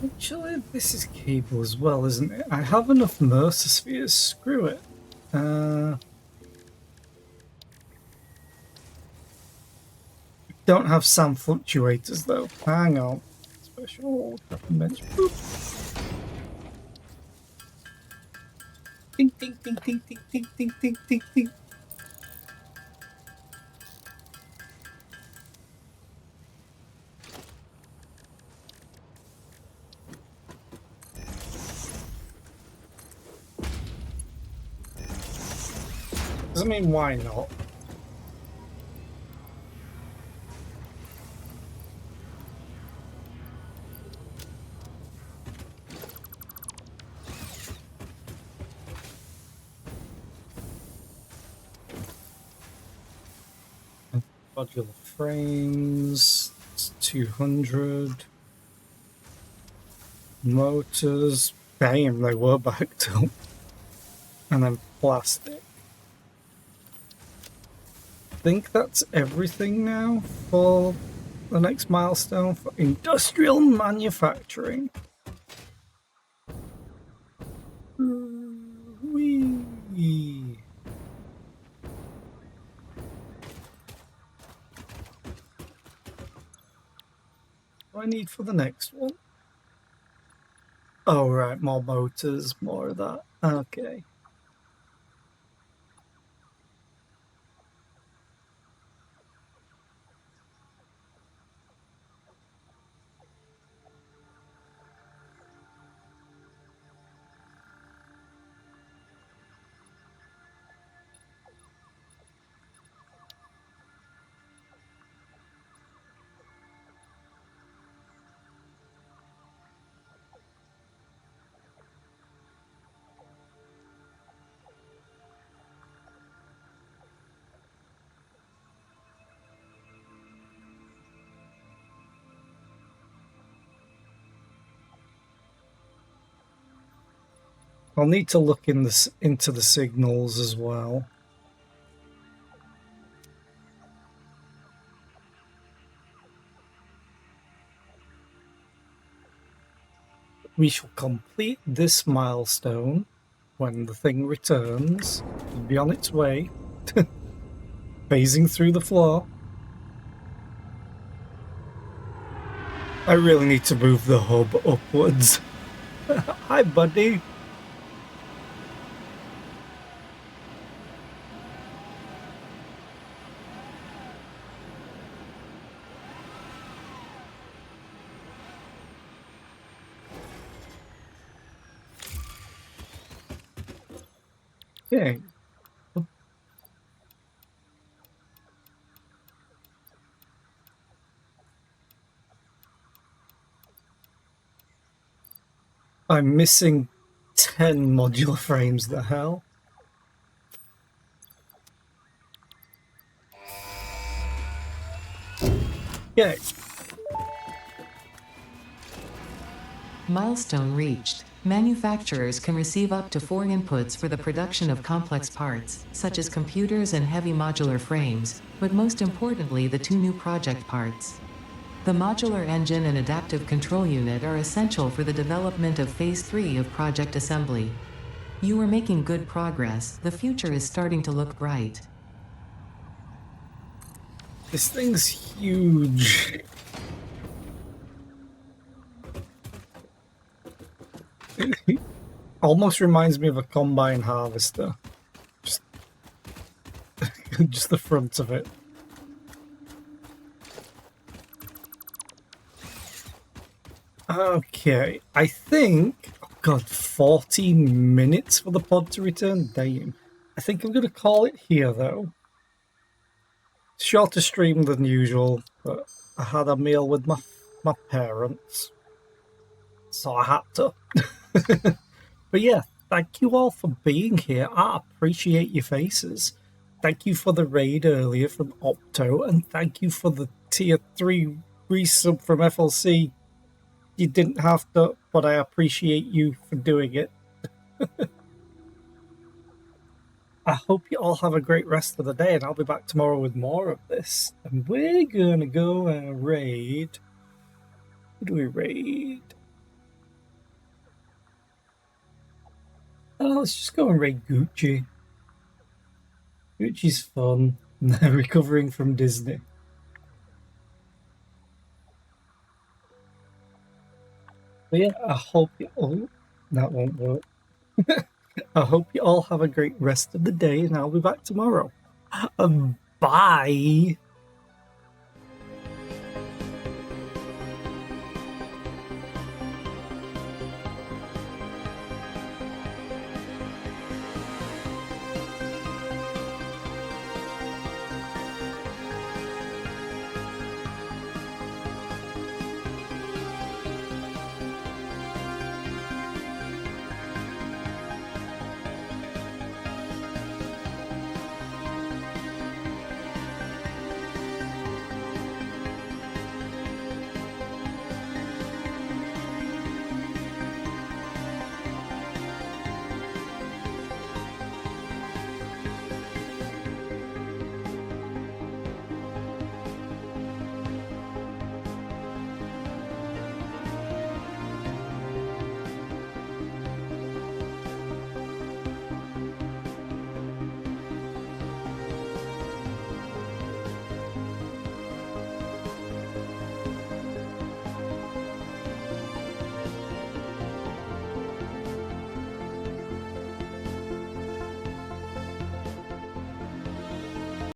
[SPEAKER 1] Actually, this is cable as well, isn't it? I have enough Mercer spheres. Screw it. Don't have SAM fluctuators though. Hang on. Special bench. Boop. Ding ding ding ding ding ding ding ding ding ding. I mean, why not? Modular frames, it's 200. Motors, damn, they were backed up. And then plastic. I think that's everything now for the next milestone for industrial manufacturing. Whee. do I need for the next one? Oh, right, more motors, more of that. Okay. I'll need to look into the signals as well. We shall complete this milestone when the thing returns. It'll be on its way, phasing through the floor. I really need to move the hub upwards. Hi, buddy. Okay. I'm missing 10 modular frames, the hell? Okay.
[SPEAKER 3] Milestone reached. Manufacturers can receive up to 4 inputs for the production of complex parts, such as computers and heavy modular frames, but most importantly the 2 new project parts. The modular engine and adaptive control unit are essential for the development of Phase 3 of Project Assembly. You are making good progress. The future is starting to look bright.
[SPEAKER 1] This thing's huge. Almost reminds me of a combine harvester. Just the front of it. Okay, I think... Oh god, 14 minutes for the pod to return? Damn. I think I'm going to call it here, though. Shorter stream than usual, but I had a meal with my parents. So I had to. But yeah, thank you all for being here. I appreciate your faces. Thank you for the raid earlier from Opto, and thank you for the tier 3 resub from FLC. You didn't have to, but I appreciate you for doing it. I hope you all have a great rest of the day, and I'll be back tomorrow with more of this. And we're gonna go and raid... Who do we raid? Oh, let's just go and raid Gucci. Gucci's fun. They're recovering from Disney. But yeah, I hope you all... That won't work. I hope you all have a great rest of the day, and I'll be back tomorrow. Bye!